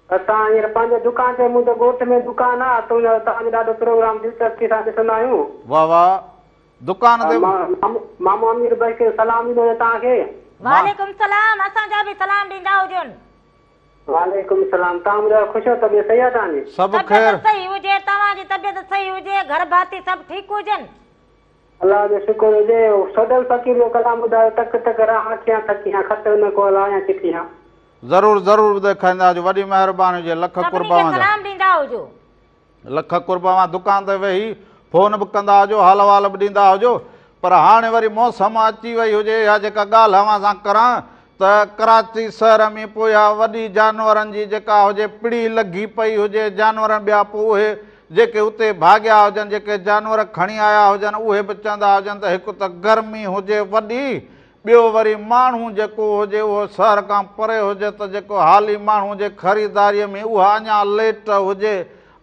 असां हींअर पंहिंजे दुकान ते मुंहिंजो ॻोठ में दुकान आहे त हुन तव्हांजो ॾाढो प्रोग्राम दिलचस्पी सां ॾिसंदा आहियूं वाह वाह दुकान ते मामो अमीर भाई खे सलाम ॾींदो तव्हांखे वालेकुम सलाम असांजा बि सलाम ॾींदा हुजनि वालेकुम सलाम तव्हां ॿुधायो ख़ुशि हो तबियत सही आहे तव्हांजी सभु ख़ैरु सही हुजे तव्हांजी तबियत सही हुजे घर भाती सभु ठीकु हुजनि अल्लाह जो शुक्र हुजे सोडल फ़कीर जो कलाम ॿुधायो तक तक राह कियां थकियां ख़त न को लाया चिठियां ज़रूरु ज़रूरु ॾेखारींदा हुजो वॾी महिरबानी हुजे लख कुर्बान सलाम ॾींदा हुजो लख कुर्बान दुकान ते वेही फोन बि कंदा हुजो हाल वाल बि ॾींदा हुजो पर हाणे वरी मौसम अची वई हुजे या जेका ॻाल्हि अवां सां करां त कराची शहर में पोयां वॾी जानवरनि जी जेका हुजे पिड़ी लॻी पई हुजे जानवर ॿिया पोइ उहे जेके उते भाॻिया हुजनि जेके जानवर खणी आया हुजनि उहे बि चवंदा हुजनि त हिकु त गर्मी हुजे वॾी ॿियो वरी माण्हू जेको हुजे उहो शहर खां परे हुजे त जेको हाली माण्हू हुजे ख़रीदारीअ में उहा अञा लेट हुजे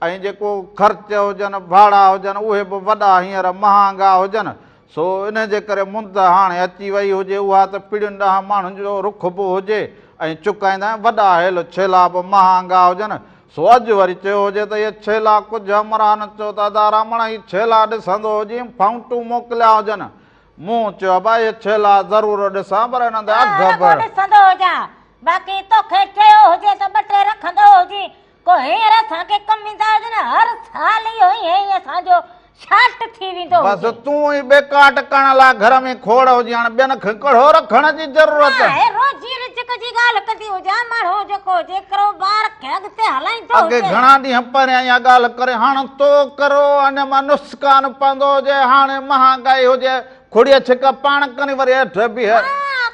ऐं जेको ख़र्च हुजनि भाड़ा हुजनि उहे बि वॾा हींअर महांगा हुजनि सो इन जे करे मुंद हाणे अची वई हुजे उहा त पीढ़ियुनि ॾांहुं माण्हुनि जो रुख बि हुजे ऐं चुकाईंदा आहिनि वॾा हेल छेला बि महांगा हुजनि सो अॼु वरी चयो हुजे त इहे छेला कुझु अमरान चयो त अदा रमण ई छेला ॾिसंदो हुजे फाउंटूं मोकिलिया हुजनि मूं चयो भाई इहे छेला ज़रूरु ॾिसां पर हिन ते अघ बि ॾिसंदो हुजां बाक़ी तोखे चयो हुजे त ॿ टे रखंदो हुजे को हींअर असांखे कमु ईंदा हुजनि हर साल इहो ई असांजो छाट थी वेंदो बस तूं ई बेकाट करण लाइ घर में खोड़ हुजे हाणे ॿियनि खे कढ़ो रखण जी ज़रूरत आहे रोज़ी रिज़्क़ जी ॻाल्हि कंदी हुजां माण्हू जेको जेतिरो ॿार खे अॻिते हलाईंदो अॻे घणा ॾींहं पहिरियां इहा ॻाल्हि करे हाणे तो करो अञा मां नुस्कान पवंदो हुजे हाणे महांगाई हुजे खुड़ीअ छिक पाण कनी वरी हेठि बीह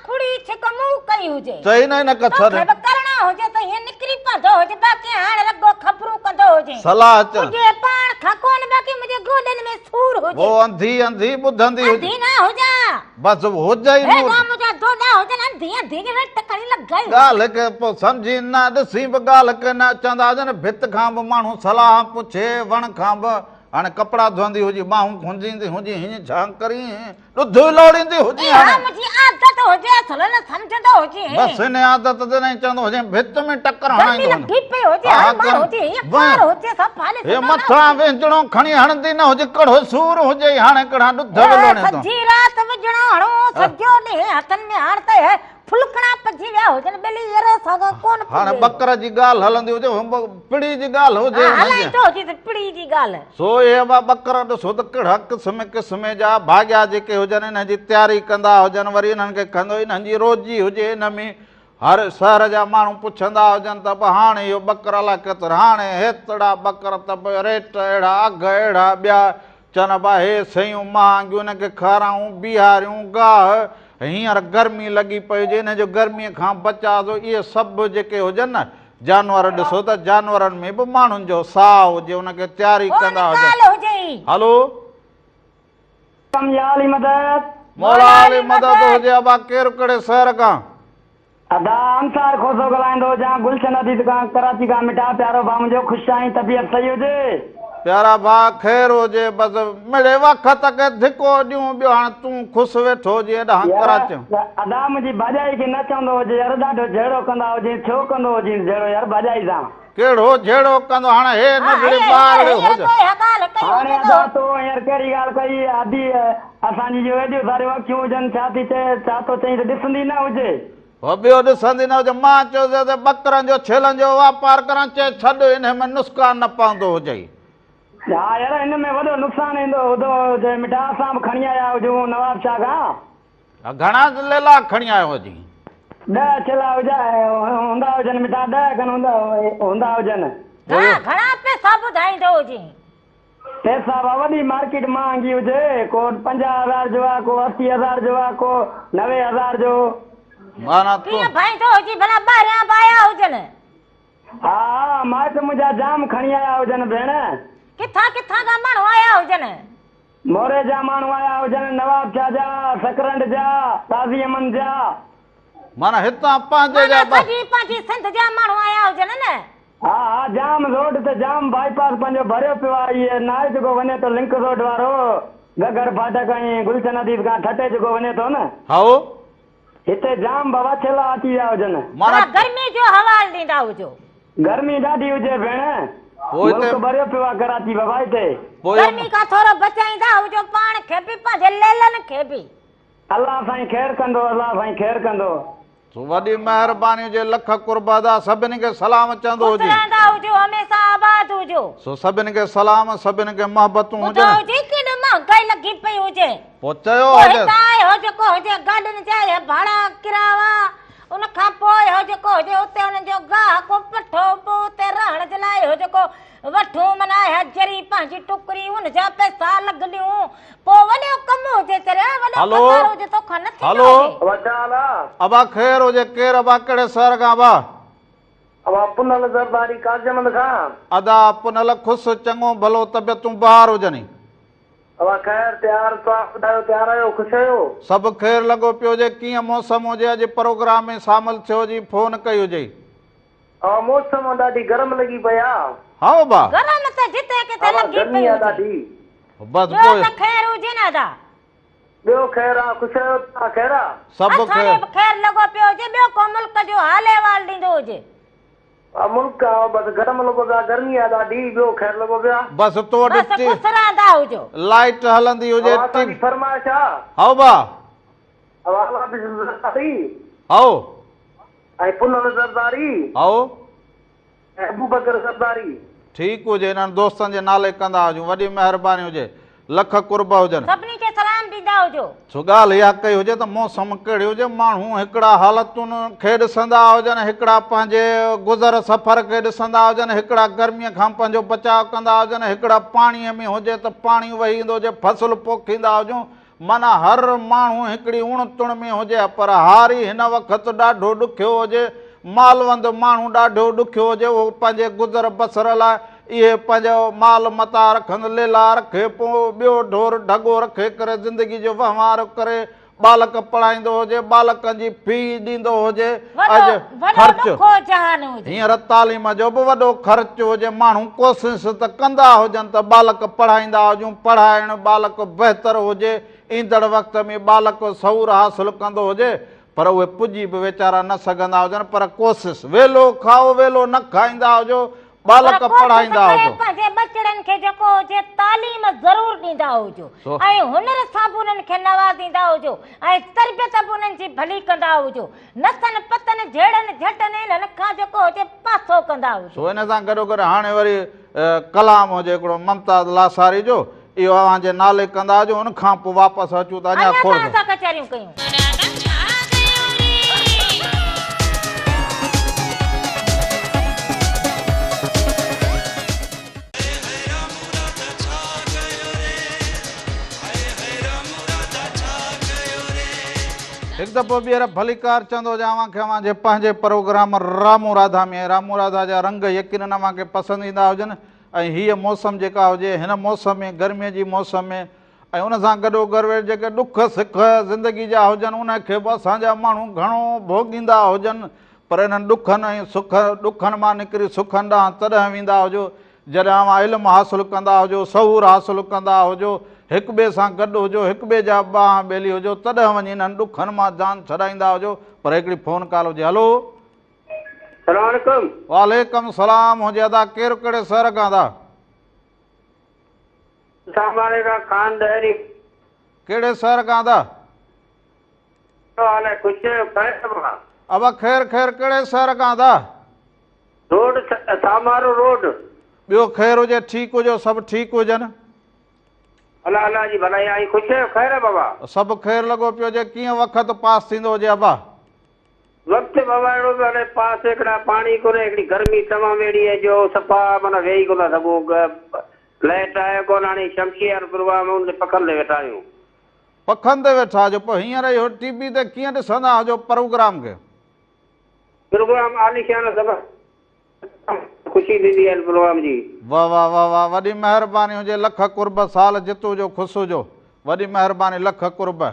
खुड़ी छिक मूं कई हुजे चई न कछर करणो हुजे त हीअं निकिरी पवंदो हुजे बाक़ी हाणे रगो ख़बरूं कंदो हुजे सलाह हुजे पाण खां कोन बाक़ी मुंहिंजे गोॾनि में सूर हुजे वो अंधी अंधी ॿुधंदी हुजे न हुजा बस हुजे ई न मुंहिंजा दोॾा हुजनि अंधी अंधी ॼण टकड़ी लॻई ॻाल्हि खे पोइ सम्झी न ॾिसी बि ॻाल्हि के न चवंदा हुजनि भित खां बि माण्हू सलाह पुछे वण खां बि हाणे कपिड़ा धोईंदी हुजे बाहूं खुंजींदी हुजे हीअं छा करी ॾुध लोड़ींदी हुजे मुंहिंजी आदत हुजे असुल न सम्झंदो हुजे बस हिन आदत ते न चवंदो हुजे भित में टकर हणाईंदो मथां वेझणो खणी हणंदी न हुजे कड़ो सूर हुजे हाणे कड़ा ॾुध लोड़े सॼी राति विझणो हणो सॼो ॾींहुं हथनि में हाणे त फुलकड़ा पजी विया हुजनि ॿिली अरे सागा कोन हाणे बकर जी ॻाल्हि हलंदी हुजे पिड़ी जी ॻाल्हि हुजे हलाईंदो हुजे त पिड़ी जी ॻाल्हि सो इहे बकर ॾिसो त कहिड़ा क़िस्म क़िस्म जा भाॻिया जेके हुजनि हिन जी तयारी कंदा हुजनि वरी हिननि खे खंदो हिननि जी रोज़ी हुजे हिन में हर शहर जा माण्हू पुछंदा हुजनि त हाणे इहो बकर अलाए केतिरो हाणे हेतिरा बकर त रेट अहिड़ा अघ अहिड़ा ॿिया चवनि भाई हे सयूं महांगियूं हिनखे खारायूं बीहारियूं गाह हींअर गर्मी लॻी पई हुजे हिन जो गर्मीअ खां बचा थो इहे सभु जेके हुजनि न जानवर ॾिसो त जानवरनि में बि माण्हुनि जो साह हुजे हुनखे तयारी कंदा हुजनि हलो मौला अली मदद हुजे अबा केरु कहिड़े शहर खां अदा अंसार खोसो ॻाल्हाईंदो हुजां गुलशन अदीद खां कराची खां मिठा प्यारो भाउ मुंहिंजो ख़ुशि आहीं तबियत सही हुजे प्यारा भाउ ख़ैरु हुजे बसि मिड़े वक़्त खे धिको ॾियूं ॿियो हाणे तूं ख़ुशि वेठो हुजे हेॾां कराचियूं अदा मुंहिंजी भाॼाई खे न चवंदो हुजे यार ॾाढो जहिड़ो कंदा हुजे छो कंदो हुजे जहिड़ो यार भाॼाई सां केड़ो जेड़ो कंदो हाणे हे नगड़ी बार हो जा हाणे अदा तो यार कहिड़ी ॻाल्हि कई आदि असांजी जो एॾियूं सारियूं अखियूं हुजनि छा थी चए छा थो चई त ॾिसंदी न हुजे हो ॿियो ॾिसंदी न हुजे मां चयो त ॿकरनि जो छेलनि जो वापार करण चए छॾ हिन में नुक़सान न पवंदो हुजे हा यार हिन में वॾो नुक़सानु ईंदो हुजे मिठास सां बि खणी आया हुजूं नवाब शाह खां घणा लेला खणी आयो हुजी 10 छेला हूंदा हुजनि मिठा 10 खनि हूंदा हुजनि घणा पैसा ॿुधाईंदो हुजे पैसा वॾी मार्केट महांगी हुजे को 50,000 जो आहे को 80,000 जो आहे को 90,000 जो माना कीअं भाईंदो हुजे भला ॿाहिरियां आया हुजनि हा माइट मुंहिंजा जाम खणी आया हुजनि भेण किथां किथां खां माण्हू आया हुजनि मोरे जा माण्हू आया हुजनि नवाब शाह जा सकरंड जा ताज़ी अमन जा माना हितां पंहिंजे जा पंहिंजी सिंध जा माण्हू आया हुजनि न हा हा जाम रोड ते जाम बाईपास पंहिंजो भरियो पियो आहे इहे नाहे जेको वञे थो लिंक रोड वारो गगर फाटक ऐं गुलशन नदी खां ठटे जेको वञे थो न हाओ हिते जाम बाबा छेला अची विया हुजनि माना गर्मी जो हवाल ॾींदा हुजो गर्मी ॾाढी हुजे भेण मुल्क भरियो पियो आहे कराची बाबा हिते गर्मी खां थोरो बचाईंदा हुजो पाण खे बि पंहिंजे लेलनि खे बि अल्लाह साईं ख़ैर कंदो अल्लाह साईं ख़ैर कंदो वॾी महिरबानी हुजे लख कुर्बादा सभिनी खे सलाम चवंदो हुजे रहंदा हुजो हमेशा आबाद हुजो सो सभिनी खे सलाम सभिनी खे मोहबतूं हुजनि केॾो महांगाई लॻी पई हुजे पोइ चयो हो जेको हुजे गाॾियुनि जा भाड़ा किरावा उन खां पोइ हो जेको हुजे उते हुननि जो गाह को पठो पोइ उते रहण जे लाइ हो जेको वठूं माना हज़री पंहिंजी टुकड़ी उन जा पैसा लॻंदियूं पोइ वॾो कमु हुजे तेरे वॾो पगार हुजे तोखां न हलो अबा ख़ैर हुजे केरु अबा कहिड़े शहर खां अबा अबा पुनल ज़रदारी काजमल खां अदा पुनल ख़ुशि चङो भलो तबियतूं बहार हुजनि अबा ख़ैर तयार तो ॿुधायो तयार आहियो ख़ुशि आहियो सभु ख़ैर लॻो पियो हुजे कीअं मौसम हुजे अॼु प्रोग्राम में शामिल थियो जी फोन कई हुजे मौसम ॾाढी गरम लॻी पई आहे हा बा गरम त जिते किथे लॻी पई आहे ॾाढी बस ॿियो त ख़ैर हुजे न दा ॿियो ख़ैर आहे ख़ुशि आहियो तव्हां ख़ैर आहे सभु ख़ैर लॻो पियो हुजे ॿियो को मुल्क जो हाल अहिवाल ॾींदो हुजे मुल्क बस गरम लॻो पियो आहे गर्मी आहे ॾाढी ॿियो ख़ैर लॻो पियो आहे बस तो ख़ुशि रहंदा हुजो लाइट हलंदी हुजे फरमाइश आहे हाओ बा हाओ ऐं पुनल ज़रदारी हाओ अबू बकर ज़रदारी ठीकु हुजे इन्हनि दोस्तनि जे नाले कंदा हुजूं वॾी महिरबानी हुजे लख कुर्ब हुजनि सभिनी खे सलाम ॾींदा हुजो छो ॻाल्हि इहा कई हुजे त मौसम कहिड़ी हुजे माण्हू हिकिड़ा हालतुनि खे ॾिसंदा हुजनि हिकिड़ा पंहिंजे गुज़र सफ़र खे ॾिसंदा हुजनि हिकिड़ा गर्मीअ खां पंहिंजो बचाव कंदा हुजनि हिकिड़ा पाणीअ में हुजे त पाणी वही ईंदो हुजे फसल पोखींदा हुजूं माना हर माण्हू हिकिड़ी उण तुण में हुजे पर हारी हिन वक़्तु ॾाढो ॾुखियो हुजे मालवंद माण्हू ॾाढो ॾुखियो हुजे उहो पंहिंजे गुज़र बसर लाइ इहे पंहिंजो माल मता रखंदो लेला रखे पोइ ॿियो ढोर ढगो रखे करे ज़िंदगी जो वहिंवार करे बालक पढ़ाईंदो हुजे बालकनि जी फी ॾींदो हुजे अॼु ख़र्चु हींअर तालीम जो बि वॾो ख़र्चु हुजे माण्हू कोशिश त कंदा हुजनि त बालक पढ़ाईंदा हुजूं पढ़ाइण बालक बहितर हुजे ईंदड़ वक़्त में बालक सहूर हासिलु कंदो हुजे पर उहे पुॼी बि वीचारा न सघंदा हुजनि पर कोशिश वेलो खाओ वेलो न खाईंदा हुजो बालक पढ़ाईंदा हुजो पंहिंजे बचड़नि खे जेको हुजे तालीम ज़रूर ॾींदा हुजो ऐं हुनर सां बि उन्हनि खे नवाज़ींदा हुजो ऐं तरबियत बि उन्हनि जी भली कंदा हुजो नसनि पतनि जहिड़नि झटनि हिननि खां जेको हुजे पासो कंदा हुजो हिन सां गॾोगॾु हाणे वरी कलाम हुजे हिकिड़ो ममताज़ लासारी जो इहो अव्हांजे नाले कंदा हुजो उन खां पोइ वापसि अचूं था अञा खोड़ कचहरियूं कयूं हिकु दफ़ो ॿीहर भलीकार चवंदो हुजे अव्हांखे पंहिंजे प्रोग्राम रामू राधा में रामू राधा जा रंग यकीननि अव्हांखे पसंदि ईंदा हुजनि ऐं हीअ मौसम जेका हुजे हिन मौसम में गर्मीअ जी मौसम में ऐं उन सां गॾोगॾु जेके ॾुख सिख ज़िंदगी जा हुजनि उनखे बि असांजा माण्हू घणो भोॻींदा हुजनि पर इन्हनि ॾुखनि ऐं सुख ॾुखनि मां निकिरी सुखनि ॾांहुं तॾहिं वेंदा हुजो जॾहिं अव्हां इल्मु हासिलु कंदा हुजो सहूर हासिलु कंदा हुजो हिक ॿिए सां गॾु हुजो हिक ॿिए जा ॿांह ॿेली हुजो तॾहिं वञी इन्हनि ॾुखनि मां जान छॾाईंदा हुजो पर हिकिड़ी फ़ोन कॉल हुजे हलो सलामकुम। वालेकुम सलाम हो ज्यादा केर कड़े शहर का दा हमारे का खान दहरी केड़े शहर का दा वाले कुछ पैसा अब खैर खैर केड़े शहर का दा रोड सामारो रोड बियो खैर हुजे ठीक हुजो सब ठीक हुजन अल्लाह अल्लाह जी भलाई आई खुश है खैर है बाबा सब खैर लगो पियो जे कीअं वक़्त पास थींदो हुजे अबा वक्त बाबा अहिड़ो पियो हले पास हिकिड़ा पाणी कोन्हे हिकिड़ी गर्मी तमामु अहिड़ी आहे जो सफ़ा माना वेही कोन था सघूं लाइट आहे कोन हाणे शमशीर प्रोग्राम उन पखनि ते वेठा आहियूं पखनि ते वेठा जो पोइ हींअर इहो टीवी ते कीअं ॾिसंदा हुजो प्रोग्राम खे प्रोग्राम आलीशान सभु ख़ुशी थींदी आहे प्रोग्राम जी वाह वाह वाह वाह वॾी महिरबानी हुजे लख कुर्ब साल जितू जो ख़ुशि हुजो वॾी महिरबानी लख कुर्ब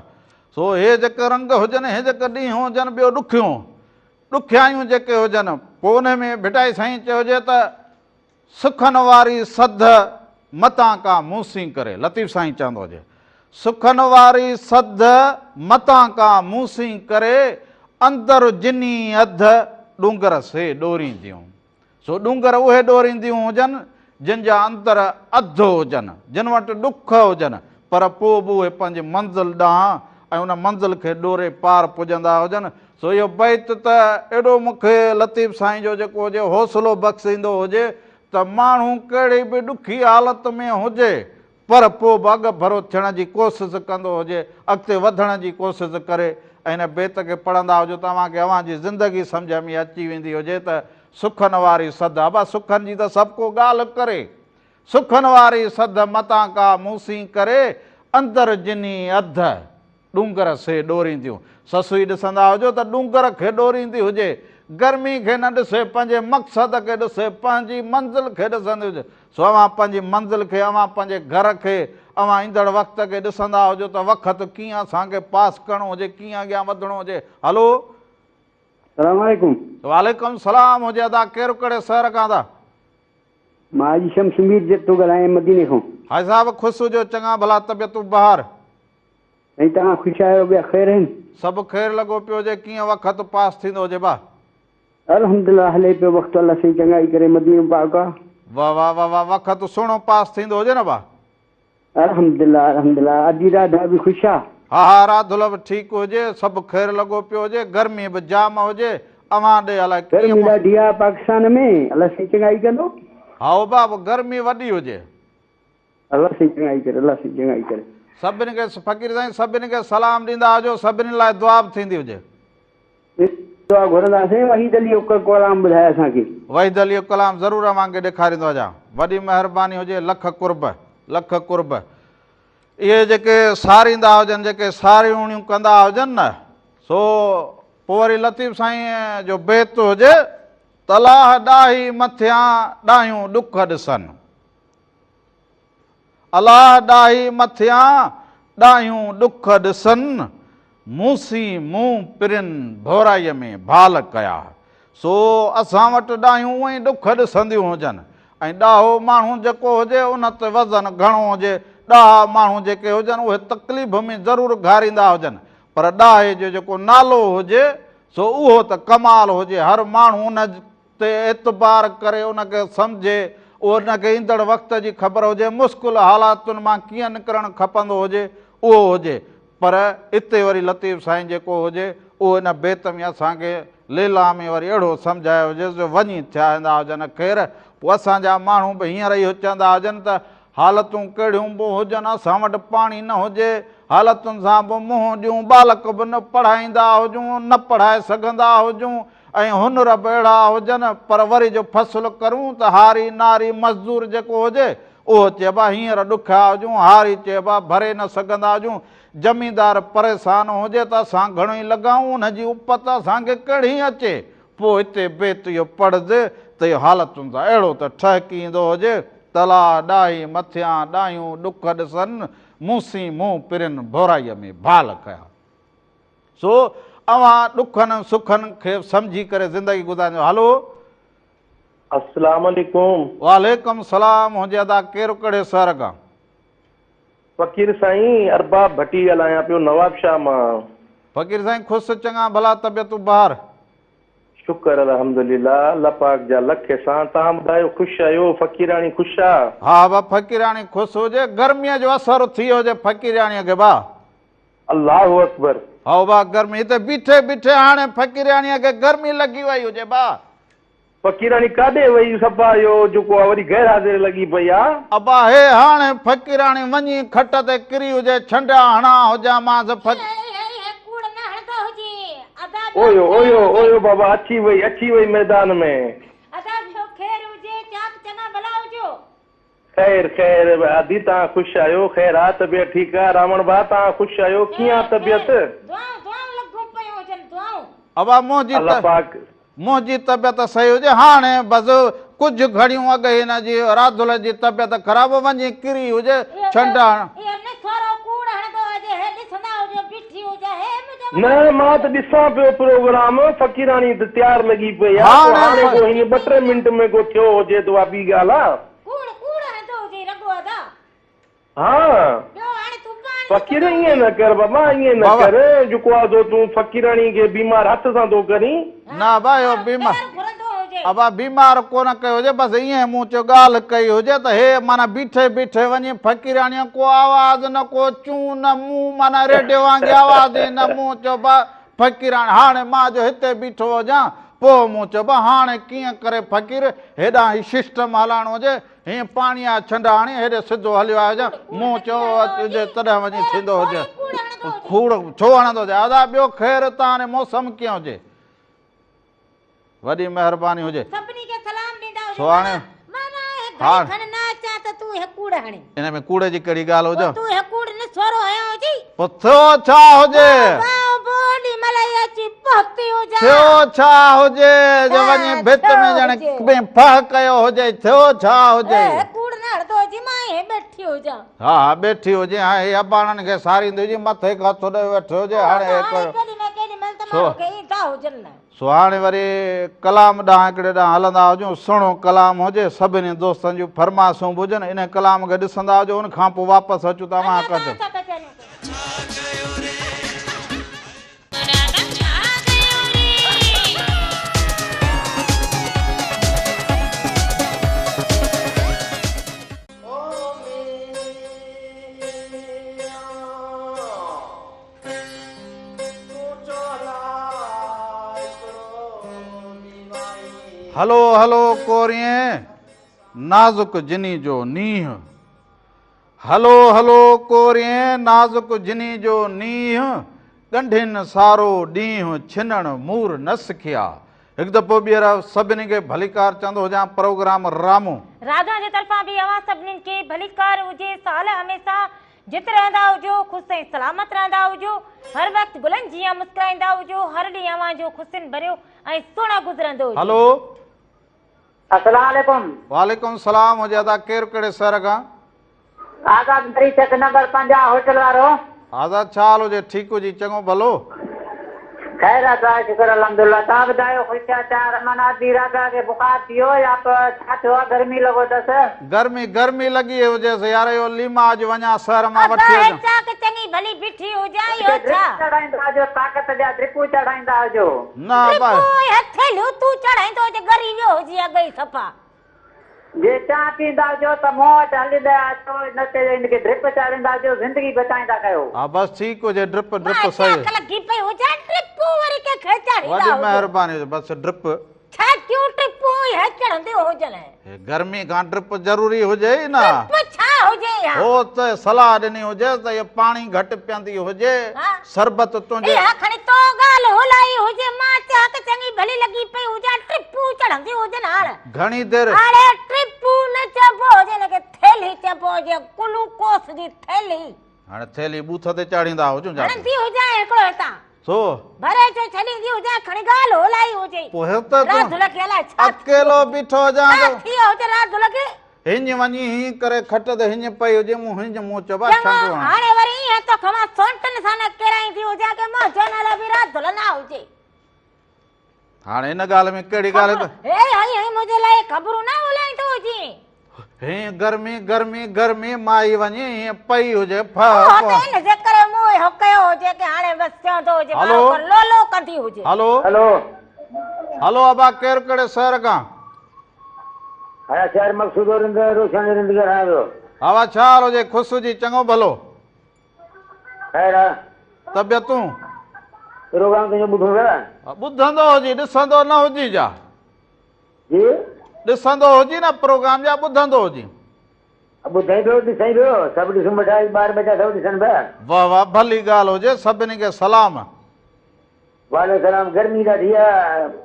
सो हे जेके रंग हुजनि हे जेके ॾींहं हुजनि ॿियो ॾुखियूं ॾुखियायूं जेके हुजनि पोइ उन में भिटाई साईं चइजे त सुखनि वारी सद मतां का मूंसी करे लतीफ़ साईं चवंदो हुजे सुखनि वारी सद मतां का मूंसी करे अंदरि जिनी अधु ॾूंगर से ॾोरींदियूं सो ॾूंगर उहे ॾोरींदियूं हुजनि जिन जा अंदर अधु हुजनि जिन वटि ॾुख हुजनि पर पोइ बि उहे पंहिंजी मंज़िल ॾांहुं ऐं उन मंज़िल खे ॾोरे पार पुॼंदा हुजनि सो इहो बैत त एॾो मूंखे लतीफ़ साईं जो जेको हुजे हौसलो बख़्शींदो हुजे त माण्हू कहिड़ी बि ॾुखी हालत में हुजे पर पोइ बि अॻु भरो थियण जी कोशिशि कंदो हुजे अॻिते वधण जी कोशिशि करे ऐं हिन बेत खे पढ़ंदा हुजो तव्हांखे अव्हांजी ज़िंदगी सम्झ में अची वेंदी हुजे त सुखनि वारी सद अबा सुखनि जी त सभु को ॻाल्हि करे सुखनि वारी सद मतां का मूंसी करे अंदरि जिनी अधु ॾूंगर से ॾोरींदियूं ससुई ॾिसंदा हुजो त ॾूंगर खे ॾोरींदी हुजे गर्मी खे न ॾिसे पंहिंजे मक़सद खे ॾिसे पंहिंजी मंज़िल खे ॾिसंदी हुजे सो अव्हां पंहिंजी मंज़िल खे अव्हां पंहिंजे घर खे अव्हां ईंदड़ वक़्त खे ॾिसंदा हुजो त वक़्तु कीअं असांखे पास करिणो हुजे कीअं अॻियां वधिणो हुजे हलो सलामकुम वालेकुम सलाम हुजे अदा केरु कहिड़े शहर खां था मां अॼु शमशमीर जे थो ॻाल्हायां मदीने खां हाय साहिबु ख़ुशि हुजो चङा भला तबियतूं बहार ऐं तव्हां ख़ुशि आहियो ॿिया ख़ैर आहिनि सभु ख़ैर लॻो पियो हुजे कीअं वक़्तु पास थींदो हुजे बा अल्हम्दुलिल्लाह हले पियो वक़्तु अलाह साईं चङाई करे मदीनो पाक आहे वाह वाह वाह वाह वक़्तु सुहिणो पास थींदो हुजे न बा अल्हम्दुलिल्लाह अल्हम्दुलिल्लाह अॼु राधा बि ख़ुशि आहे हा हा राधुल बि ठीकु हुजे सभु ख़ैर लॻो पियो हुजे गर्मी बि जाम हुजे अव्हां ॾे अलाए गर्मी ॾाढी आहे पाकिस्तान में अलाह साईं चङाई कंदो हा बाबा गर्मी वॾी हुजे अलाह साईं चङाई करे अलाह साईं चङाई करे सभिनी खे फ़क़ीर साईं सभिनी खे सलाम ॾींदा हुजो सभिनी लाइ दुआ बि थींदी हुजे दुआ घुरंदासीं वहीद अली कलाम ॿुधाए असांखे वहीद अली कलाम ज़रूरु अव्हांखे ॾेखारींदो हुजां वॾी महिरबानी हुजे लख कुर्ब इहे जेके सारींदा हुजनि जेके सारियूं कंदा हुजनि न सो पोइ वरी लतीफ़ साईं जो बेत हुजे तलाह ॾाही मथियां ॾाहियूं ॾुख ॾिसनि अलाह ॾाही मथियां ॾाहियूं ॾुख ॾिसनि मूसी मुंहुं पिरिन भोराईअ में भाल कया सो असां वटि ॾाहियूं उहे ई ॾुख ॾिसंदियूं हुजनि ऐं ॾाहो माण्हू जेको हुजे उन ते वज़न घणो हुजे ॾाह माण्हू जेके हुजनि उहे तकलीफ़ में ज़रूरु घारींदा हुजनि पर ॾाहे जो जेको नालो हुजे सो उहो त कमाल हुजे हर माण्हू उन ते एतबार करे उनखे सम्झे उनखे ईंदड़ वक़्त जी ख़बर हुजे मुश्किल हालातुनि मां कीअं निकिरणु खपंदो हुजे उहो हुजे पर हिते वरी लतीफ़ साईं जेको हुजे उहो इन बेत में असांखे लीला में वरी अहिड़ो सम्झायो हुजे जो वञी थिया वेंदा हुजनि ख़ैर पोइ असांजा माण्हू बि हींअर ई चवंदा हुजनि त हालतूं कहिड़ियूं बि हुजनि असां वटि पाणी न हुजे हालतुनि सां बि मुंहुं ॾियूं बालक बि न पढ़ाईंदा हुजूं न पढ़ाए सघंदा हुजूं ऐं हुनर बि अहिड़ा हुजनि पर वरी जो फ़सुलु करूं त हारी नारी मज़दूर जेको हुजे उहो चइबा हींअर ॾुखिया हुजूं हारी चइबा भरे न सघंदा हुजूं ज़मीदार परेशान हुजे त असां घणो ई लॻाऊं हुनजी उपत असांखे कहिड़ी अचे पोइ हिते बेत इहो पढ़जे त इहो हालतुनि सां अहिड़ो त ठहकी ईंदो हुजे तला ॾाही मथियां ॾाहियूं ॾुख ॾिसनि मूसी मुंहुं पिरिन भोराईअ में भाल कया सो अव्हां ॾुखनि सुखनि खे सम्झी करे ज़िंदगी गुज़ारियो हलो अस्सलाम वालेकुम वालेकुम सलाम हुजे अदा केरु कहिड़े शहर खां फ़कीर साईं अरबाब भट्टी ॻाल्हायां पियो नवाबशाह मां फ़कीर साईं ख़ुशि चङा भला तबियतूं बहार शुक्र अल्हम्दुलिल्लाह अल्लाह पाक जा लख सां तव्हां ॿुधायो ख़ुशि आहियो फ़क़ीराणी ख़ुशि आहे हा बा फ़क़ीराणी ख़ुशि हुजे गर्मीअ जो असरु थी हुजे फ़क़ीराणीअ खे बा अल्लाहु अकबर हा बा गर्मी हिते बीठे बीठे हाणे फ़क़ीराणीअ खे गर्मी लॻी वई हुजे बा फ़क़ीराणी काॾे वई सफ़ा इहो जेको आहे वरी गैर हाज़िर लॻी पई आहे अबा हे हाणे फ़क़ीराणी वञी खट ते किरी हुजे छंडा हणा हुजां मां कूड़ न हणंदो हुजे अदा ओयो ओयो ओयो बाबा अची वई मैदान में अदा जो खैर हुजे चाक चना भला हुजो ख़ैर ख़ैर आदि तव्हां ख़ुशि आहियो ख़ैर आहे तबियत ठीकु आहे रावण भाउ तव्हां ख़ुशि आहियो कीअं आहे तबियत दुआऊं लॻो पियो हुजनि दुआऊं अबा अल्लाह पाक मुंहिंजी तबियत सही हुजे हाणे बसि कुझु घड़ियूं अॻु हिनजी राधुल जी तबियत ख़राब वञी किरी हुजे छंडा न मां त ॾिसां पियो प्रोग्राम फ़क़ीराणी त तयारु लॻी पई आहे हाणे को हिन 2-3 मिंट में को थियो हुजे त उहा ॿी ॻाल्हि आहे हा फ़क़ीर ईअं न कर बाबा ईअं न कर जेको आहे तूं फ़क़ीराणी खे बीमार हथ सां थो करीं न भाई बीमार अबा बीमार कोन कयो हुजे बसि ईअं मूं चयो ॻाल्हि कई हुजे त हे माना बीठे बीठे वञी फ़क़ीराणीअ को आवाज़ न को चूं न मूं माना रेडियो वांगुरु आवाज़ ई न मूं चयो बा फ़क़ीराणी हाणे मां जो हिते बीठो हुजां पोइ मूं चयो बा हाणे कीअं करे फ़क़ीर हेॾां ही सिस्टम हलाइणो हुजे हीअं पाणीअ जा छंडा हणी हेॾे सिधो हलियो आहे हुजां मूं चयो हुजे तॾहिं वञी थींदो हुजे कूड़ छो हणंदो हुजे अदा ॿियो ख़ैर त हाणे मौसम कीअं हुजे वॾी महिरबानी हुजे सो हाणे हिन में कूड़े जी कहिड़ी ॻाल्हि हुजे थियो छा हुजे थियो छा हुजे जो वञी भित में ॼण फह कयो हुजे थियो छा हुजे हा ॿेठी हुजे हाणे अबाणनि खे सारींदी हुजे मथे खां हथु ॾे वेठो हुजे हाणे सो हाणे वरी कलाम ॾांहुं हिकिड़े ॾांहुं हलंदा हुजूं सुहिणो कलाम हुजे सभिनी दोस्तनि जूं फरमाइशूं बि हुजनि इन कलाम खे ॾिसंदा हुजो उन खां पोइ वापसि अचूं तव्हां कजो हलो हलो कोरिए नाज़ुक जिनी जो नीह हलो हलो कोरिए नाज़ुक जिनी जो नीह ॻंढिन सारो ॾींहुं छिनण मूर न सिखिया हिकु दफ़ो ॿीहर सभिनी खे भलीकार चवंदो हुजां प्रोग्राम रामू राधा जे तरफ़ां बि अवां सभिनीनि खे भलीकार हुजे साल हमेशा जित रहंदा हुजो ख़ुशि ऐं सलामत रहंदा हुजो हर वक़्तु गुलनि जीअं मुस्कुराईंदा हुजो हर ॾींहुं अवां जो ख़ुशियुनि भरियो ऐं सुहिणो गुज़रंदो हुजे हलो अस्सलाम वालेकुम वालेकुम सलाम हुजे अदा केरु कहिड़े शहर खां आज़ाद मरी चक नंबर 50 होटल वारो आज़ाद छा हाल हुजे ठीकु हुजे चङो भलो खैर आहे शुक्र अल्हम्दुलिल्लाह तव्हां ॿुधायो ख़ुशि चार माना आधी राधा खे बुखार थियो या छा थियो आहे गर्मी लॻो अथसि गर्मी लॻी हुजेसि यार इहो लीमा अॼु वञा शहर मां वठी अचां चङी भली बीठी हुजां इहो छा चढ़ाईंदा हुजो ताक़त जा ड्रिपूं चढ़ाईंदा हुजो न भाई हथेलियूं तूं चढ़ाईंदो हुजे गरी वियो हुजे अॻई सफ़ा जे चाह पींदा हुजो त मूं वटि हलंदा अचो न ते हिनखे ड्रिप चाढ़ींदा हुजो ज़िंदगी बचाईंदा कयो हा बसि ठीकु हुजे ड्रिप सही लॻी पई हुजे ड्रिपूं वरी कंहिंखे चाढ़ींदा वॾी महिरबानी हुजे बसि ड्रिप छा क्यों ड्रिपूं हे चढ़ंदे हुजनि गर्मी खां ड्रिप ज़रूरी हुजे ई न छा हुजे यार हो त सलाह ॾिनी हुजे त इहो पाणी घटि पीअंदी हुजे शरबत तुंहिंजे खणी तो ॻाल्हि होलाई हुजे मां चाह त चङी भली लॻी पई हुजे ड्रिपूं चढ़ंदी हुजनि हाणे घणी देर हाणे ड्रिपूं न चइबो हुजे हिनखे थैली चइबो हुजे ग्लूकोस जी थैली हाणे थैली बूथ ते चाढ़ींदा हुजूं हणंदी हुजां हिकिड़ो हितां सो भरे जो छॾींदी हुजां खणी ॻाल्हि होलाई हुजे पोइ त राधुल खे अलाए छा अकेलो बीठो हुजां थी हुजे राधुल खे हिंज वञी ही करे खट ते हिंज पई हुजे मूं हिंज मूं चबा छंडो हाणे वरी ईअं तो खमा सोंटन सां न केराईंदी हुजे के मां जनल बि राधुल न हुजे हाणे इन ॻाल्हि में कहिड़ी ॻाल्हि हे हाई मुंहिंजे लाइ ख़बरूं न होलाईंदो हुजे हे गर्मी गर्मी गर्मी माई वञी हीअं पई हुजे हिन जे करे मूं इहो कयो हुजे कि हाणे बसि चवंदो हुजे लोलो कंदी हुजे हलो हलो हलो अबा केरु कहिड़े शहर खां? हा शहर मक़सूद रोशन रिंदगर आयो। हवा छा हाल हुजे? ख़ुशि हुजी? चङो भलो? ख़ैर तबियतूं? प्रोग्राम तुंहिंजो ॿुधो पिया? ॿुधंदो हुजी, ॾिसंदो न हुजी जा? जी ॾिसंदो हुजी न प्रोग्राम जा, ॿुधंदो हुजी? ॿुधाई पियो ॾिसाई पियो सभु ॾिसूं वेठा ॿार बच्चा सभु ॾिसनि पिया। वाह वाह, भली ॻाल्हि हुजे, सभिनी खे सलाम। वालेकुम। गर्मी ॾाढी आहे,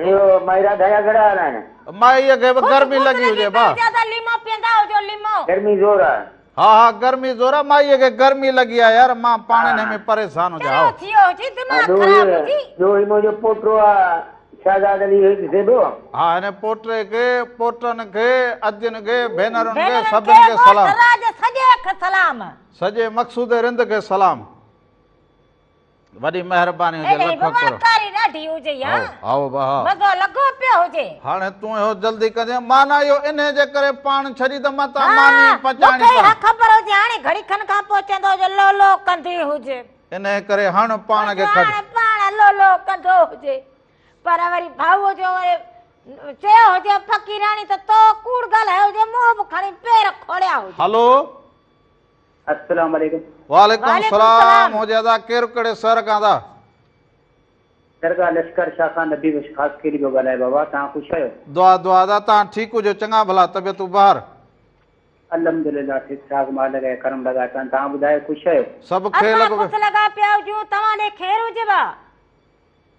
इहो मायरा ढाया घड़ा हला आहिनि। माईअ खे बि गर्मी लॻी हुजे भाउ। लीमो पीअंदा हुजो, लीमो। गर्मी ज़ोर आहे। हा हा गर्मी ज़ोर आहे, माईअ खे गर्मी लॻी आहे यार, मां पाण हिन में परेशान हुजां। ॿियो मुंहिंजो पोटो आहे शाहजाद अली ॾिसे पियो। हा हिन पोटे खे, पोटनि खे, अजनि खे, भेनरुनि खे, सभिनी खे सलाम। सॼे मक़सूद रिंद खे सलाम। वॾी महिरबानी हुजे, लख करोड़। हाणे तूं इहो जल्दी कजे, माना इहो इन जे करे पाण छॾी त मां त मानी पचाणी ख़बर हुजे हाणे घड़ी खन खां पहुचंदो हुजे, लो लो कंदी हुजे, इन करे हाणे पाण खे खड़ पाण लो लो कंदो हुजे। पर वरी भाऊ जो वरी चयो हुजे फ़कीराणी त तो कूड़ ॻाल्हायो हुजे, मुंहुं बि खणी पेर खोलिया हुजे। हलो अस्सलाम वालेकुम। वालेकुम सलाम। हो ज्यादा केरु कहिड़े शहर खां था? दरगाह लश्कर शाखा नबी विश ख़ास केरी पियो ॻाल्हाए बाबा, तव्हां ख़ुशि आहियो? दुआ दुआ दा, तव्हां ठीकु हुजो, चङा भला, तबियतूं ॿाहिरि? अल्हम्दुलिल्लाह ठीकु ठाक, मां लॻाए करम लॻाए, तव्हां ॿुधायो ख़ुशि आहियो? सभु खे लॻो लॻा पिया हुजूं, तव्हां ॾे ख़ैरु हुजे बा?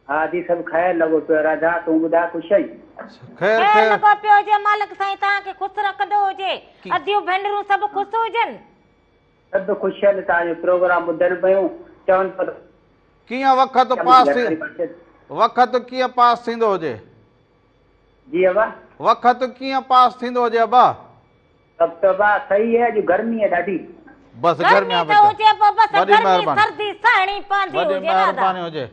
हा जी सभु ख़ैरु लॻो पियो। राजा तूं ॿुधाए ख़ुशि आई? ख़ैरु ख़ैरु लॻो पियो हुजे, मालिक साईं तव्हांखे ख़ुशि रखंदो हुजे, अदियूं भेनरूं सभु ख़ुशि हुजनि। सभु ख़ुशि आहिनि, तव्हांजो प्रोग्राम ॿुधनि पियूं, चवनि पिया कीअं वक़्तु पास थी, वक़्तु कीअं पास थींदो हुजे? जी अबा वक़्तु कीअं पास थींदो हुजे अबा? सभु त अबा सही है, अॼु गर्मी आहे ॾाढी। बसि गर्मी आहे, वॾी महिरबानी हुजे।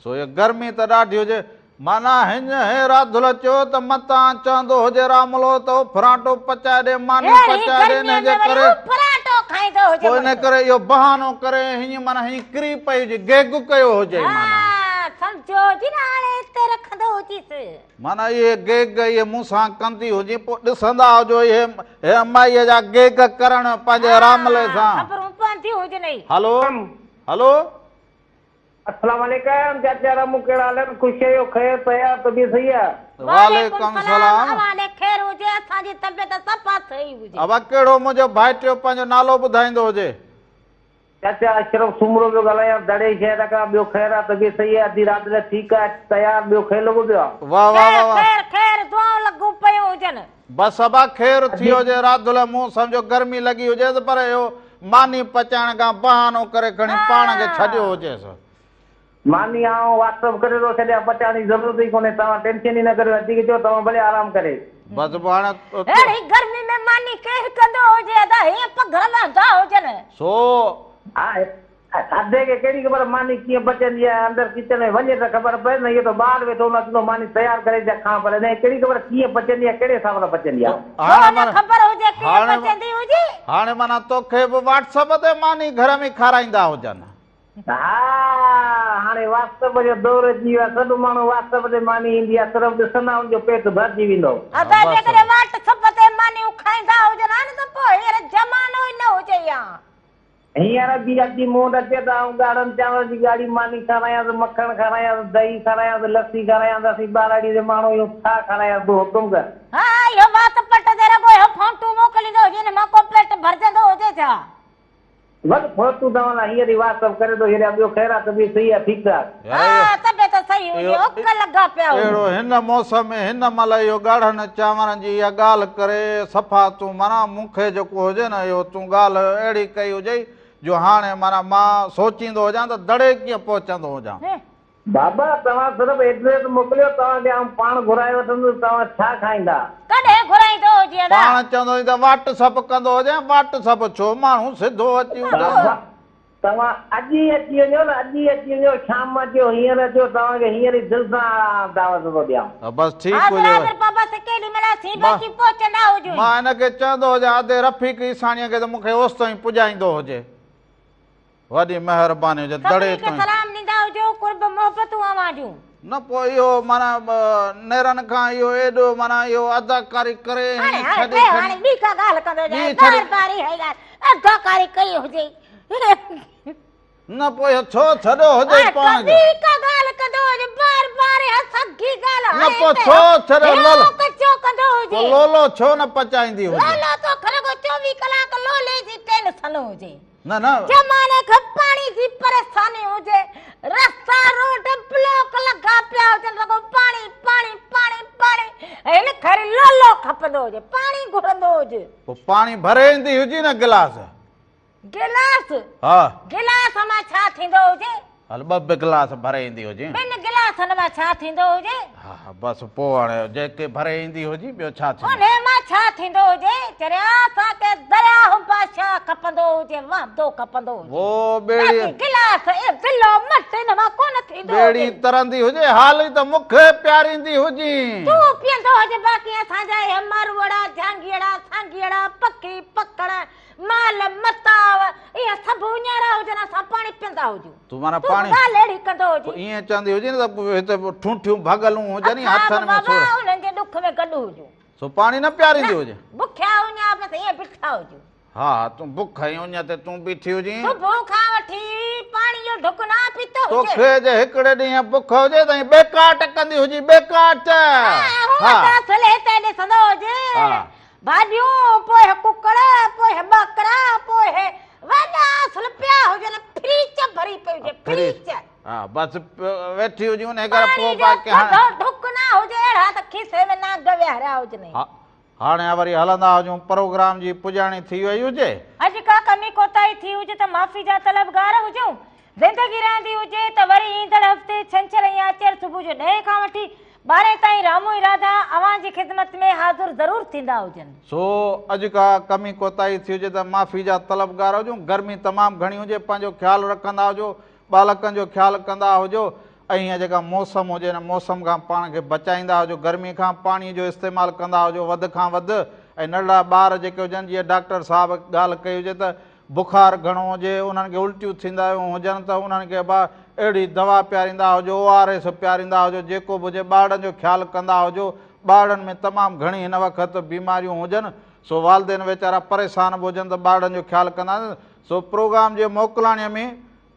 सो ये गर्मी त ॾाढी हुजे, माना हिन हे राधुल चयो त मतां चवंदो हुजे रामलो त फराटो पचाए ॾे, मानी पचाए ॾे, हिन जे करे पोइ इन करे इहो बहानो करे हीअं माना हीअं किरी पई हुजे, गेग कयो हुजे, माना इहे गेग इहे मूंसां कंदी हुजे, पोइ ॾिसंदा हुजो इहे माईअ जा गेग करण पंहिंजे रामले सां। हलो हलो अस्सलाम वालेकुम चाचा रामू, कहिड़ा हाल आहिनि? ख़ुशि आहियो? ख़ैरु पिया? तबियत सही आहे? वालेकुम सलाम। अब कहिड़ो मुंहिंजो भाइटियो पंहिंजो नालो ॿुधाईंदो हुजे? चाचा अशरफ सुमरो पियो ॻाल्हायां, दड़े शहर खां। ॿियो ख़ैरु आहे? तबियत सही आहे? अधी राति लाइ ठीकु आहे? तयारु? ॿियो ख़ैरु लॻो पियो आहे? वाह वाह वाह, बसि अबा ख़ैरु थी हुजे। राधुल मूं सम्झो गर्मी लॻी हुजे पर इहो मानी पचाइण खां बहानो करे खणी पाण खे छॾियो हुजेसि। मानी आऊं व्हाट्सअप करे थो छॾियां, पचाइण जी ज़रूरत ई कोन्हे, तव्हां टेंशन ई न करियो। वधीक चओ तव्हां भले आराम करे। बसि हाणे गर्मी में मानी केरु कंदो हुजे, हीअं पघर लहंदा हुजनि। सो हा सादे खे कहिड़ी ख़बर मानी कीअं बचंदी आहे, अंदरि किचन में वञे त ख़बर पए न। इहो त ॿाहिरि वेठो न थींदो, मानी तयारु करे जा खां, पर कहिड़ी ख़बर कीअं बचंदी आहे, कहिड़े हिसाब सां बचंदी आहे। हाणे माना तोखे बि व्हाट्सअप ते मानी घर में खाराईंदा हुजनि। हा हाणे व्हाट्सअप जो दौर अची वियो आहे, सभु माण्हू व्हाट्सअप ते मानी ईंदी आहे, सिर्फ़ु ॾिसंदा हुनजो पेट भरिजी वेंदो। हींअर बि अची मूं वटि अचे त ॻाढ़नि चांवर जी ॻाढ़ी मानी खारायांसि, मखण खारायांसि, दही खारायांसि, लस्सी खारायांसि। असीं ॿारड़ी जे माण्हू इहो छा खारायांसि, तूं हुकुम कर। बसि फोटू तव्हां लाइ हींअर ई व्हाट्सअप करे थो छॾियां। ॿियो ख़ैरु आहे? तबियत सही आहे? ठीकु आहे? अहिड़ो हिन मौसम में हिन महिल इहो ॻाढ़नि चांवरनि जी इहा ॻाल्हि करे सफ़ा तूं माना मूंखे जेको हुजे न इहो तूं ॻाल्हि अहिड़ी कई हुजे जो हाणे माना मां सोचींदो हुजां त दड़े कीअं पहुचंदो हुजां। बाबा तव्हां सिर्फ़ु एड्रेस मोकिलियो, तव्हांखे आउं पाण घुराए वठंदुसि। तव्हां छा खाईंदा? पाण चवंदो त व्हाट्सअप कंदो हुजे। व्हाट्सअप छो, माण्हू सिधो अची तव्हां अॼु ई अची वञो न, अॼु ई अची वञो, शाम अचो, हींअर अचो, तव्हांखे हींअर ई दिलि सां दावत थो ॾियां। बसि ठीकु हुजे। मां हिनखे चवंदो हुजां अधे रफ़ीक ईसाणीअ खे त मूंखे ओसि ताईं पुॼाईंदो हुजे। वॾी महिरबानी हुजे। दड़े न पोइ इहो माना नेरनि खां इहो एॾो माना इहो अदाकारी करे हाणे ॿी का ॻाल्हि कंदो जाए बार बार इहा ॻाल्हि अदाकारी कई हुजे न पोइ छो छॾो हुजे पाण खे ॿी का ॻाल्हि कंदो हुजे बार बार सगी ॻाल्हि न पोइ छो छॾो लोलो कचो कंदो हुजे लोलो छो न पचाईंदी हुजे लोलो तो खरे को 24 कलाक लोले जी टेंशन हुजे न न जमाने खां पाणी जी परेशानी हुजे रस्ता रोड ब्लॉक लगा पिया हुजनि रुगो पाणी पाणी पाणी पाणी हिन खरी लोलो खपंदो हुजे पाणी घुरंदो हुजे पोइ पाणी भरे ईंदी हुजे न गिलास हा गिलास मां छा थींदो हुजे हल 2 गिलास भरे ईंदी हुजे 2 गिलासनि मां छा थींदो हुजे हा बसि पोइ हाणे जेके भरे ईंदी हुजे ॿियो छा थींदो उन मां छा थींदो हुजे चरिया असांखे दरिया बादशाह खपंदो हुजे वांदो खपंदो हुजे वो बेड़ी गिलास ए दिलो मट हिन मां कोन थींदो बेड़ी तरंदी हुजे हाल ई त मूंखे प्यारींदी हुजी तूं पीअंदो हुजे बाक़ी असांजा हे मारवड़ा झांगीड़ा सांगीड़ा पकी पकड़ माल मताव इहे सभु उञारा हुजनि असां पाणी पीअंदा हुजूं तूं माना पाणी ॻाल्हि अहिड़ी कंदो हुजे ईअं चवंदी हुजे न त हिते ठूठियूं भगलूं हुजनि हथनि में बाबा उन्हनि जे दुख में गॾु हुजूं सो पाणी न प्यारींदी हुजे बुखिया उञा बसि ईअं बीठा हुजूं हा तूं बुख आई उञ ते तूं बीठी हुजी सुबुह खां वठी पाणी जो ढुक न पीतो हुजे तोखे जे हिकिड़े ॾींहुं बुख हुजे त बेकाट कंदी हुजी बेकाट हा असले ते ॾिसंदो हुजे भाॼियूं पोइ कुकड़ पोइ बकरा पोइ वॾा असुल पिया हुजनि फ्रीज भरी पई हुजे फ्रीज हा बसि वेठी हुजी उन घर पोइ बाक़ी हाणे ढुक न हुजे अहिड़ा त खीसे में नाग विहारिया हुजनि हाणे वरी हलंदा हुजूं प्रोग्राम जी पुॼाणी थी वई हुजे अॼु का कमी कोताही थी हुजे त माफ़ी जा तलबगार हुजूं ज़िंदगी रहंदी हुजे त वरी ईंदड़ हफ़्ते छंछर या आचर सुबुह जो 9 खां वठी 12 ताईं रामू इरादा अवां जी ख़िदमत में हाज़िर ज़रूर थींदा हुजनि सो अॼु का कमी कोताही थी हुजे त माफ़ी जा तलबगार हुजूं गर्मी तमामु घणी हुजे पंहिंजो ख़्यालु रखंदा हुजो बालकनि जो ख़्यालु कंदा हुजो ऐं हीअं जेका मौसम हुजे न मौसम खां पाण खे बचाईंदा हुजो गर्मी खां पाणीअ जो इस्तेमालु कंदा हुजो वधि खां वधि ऐं नंढड़ा ॿार जेके हुजनि जीअं डॉक्टर साहिबु ॻाल्हि कई हुजे त बुखार घणो हुजे उन्हनि खे उल्टियूं थींदा हुजनि त उन्हनि खे अहिड़ी दवा पीआरींदा हुजो ORS पीआरींदा हुजो जेको बि हुजे ॿारनि जो ख़्यालु कंदा हुजो ॿारनि में तमामु घणी हिन वक़्तु बीमारियूं हुजनि सो वालदेन वीचारा परेशान बि हुजनि त ॿारनि जो ख़्यालु कंदा सो प्रोग्राम जे मोकिलाणीअ में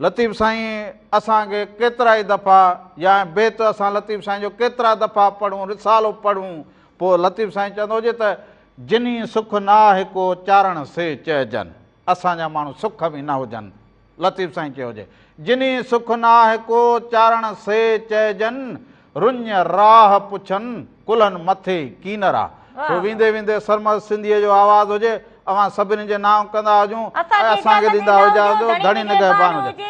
लतीफ़ साईं असांखे केतिरा ई दफ़ा या बेत असां लतीफ़ साईं जो केतिरा दफ़ा पढ़ूं रिसालो पढ़ूं पोइ लतीफ़ साईं चवंदो हुजे त जिनी सुख न आहे को चारण से चइजनि असांजा माण्हू सुख बि न हुजनि लतीफ़ साईं चयो हुजे जिनी सुख न आहे को चारण से चइजनि रुञ राह पुछनि कुलनि मथे कीनरा तो वेंदे वेंदे सरमद सिंधीअ जो आवाज़ हुजे अवां सभिनी जे नाम कंदा हुजूं असांखे ॾींदा हुजा धणी निगहबान हुजे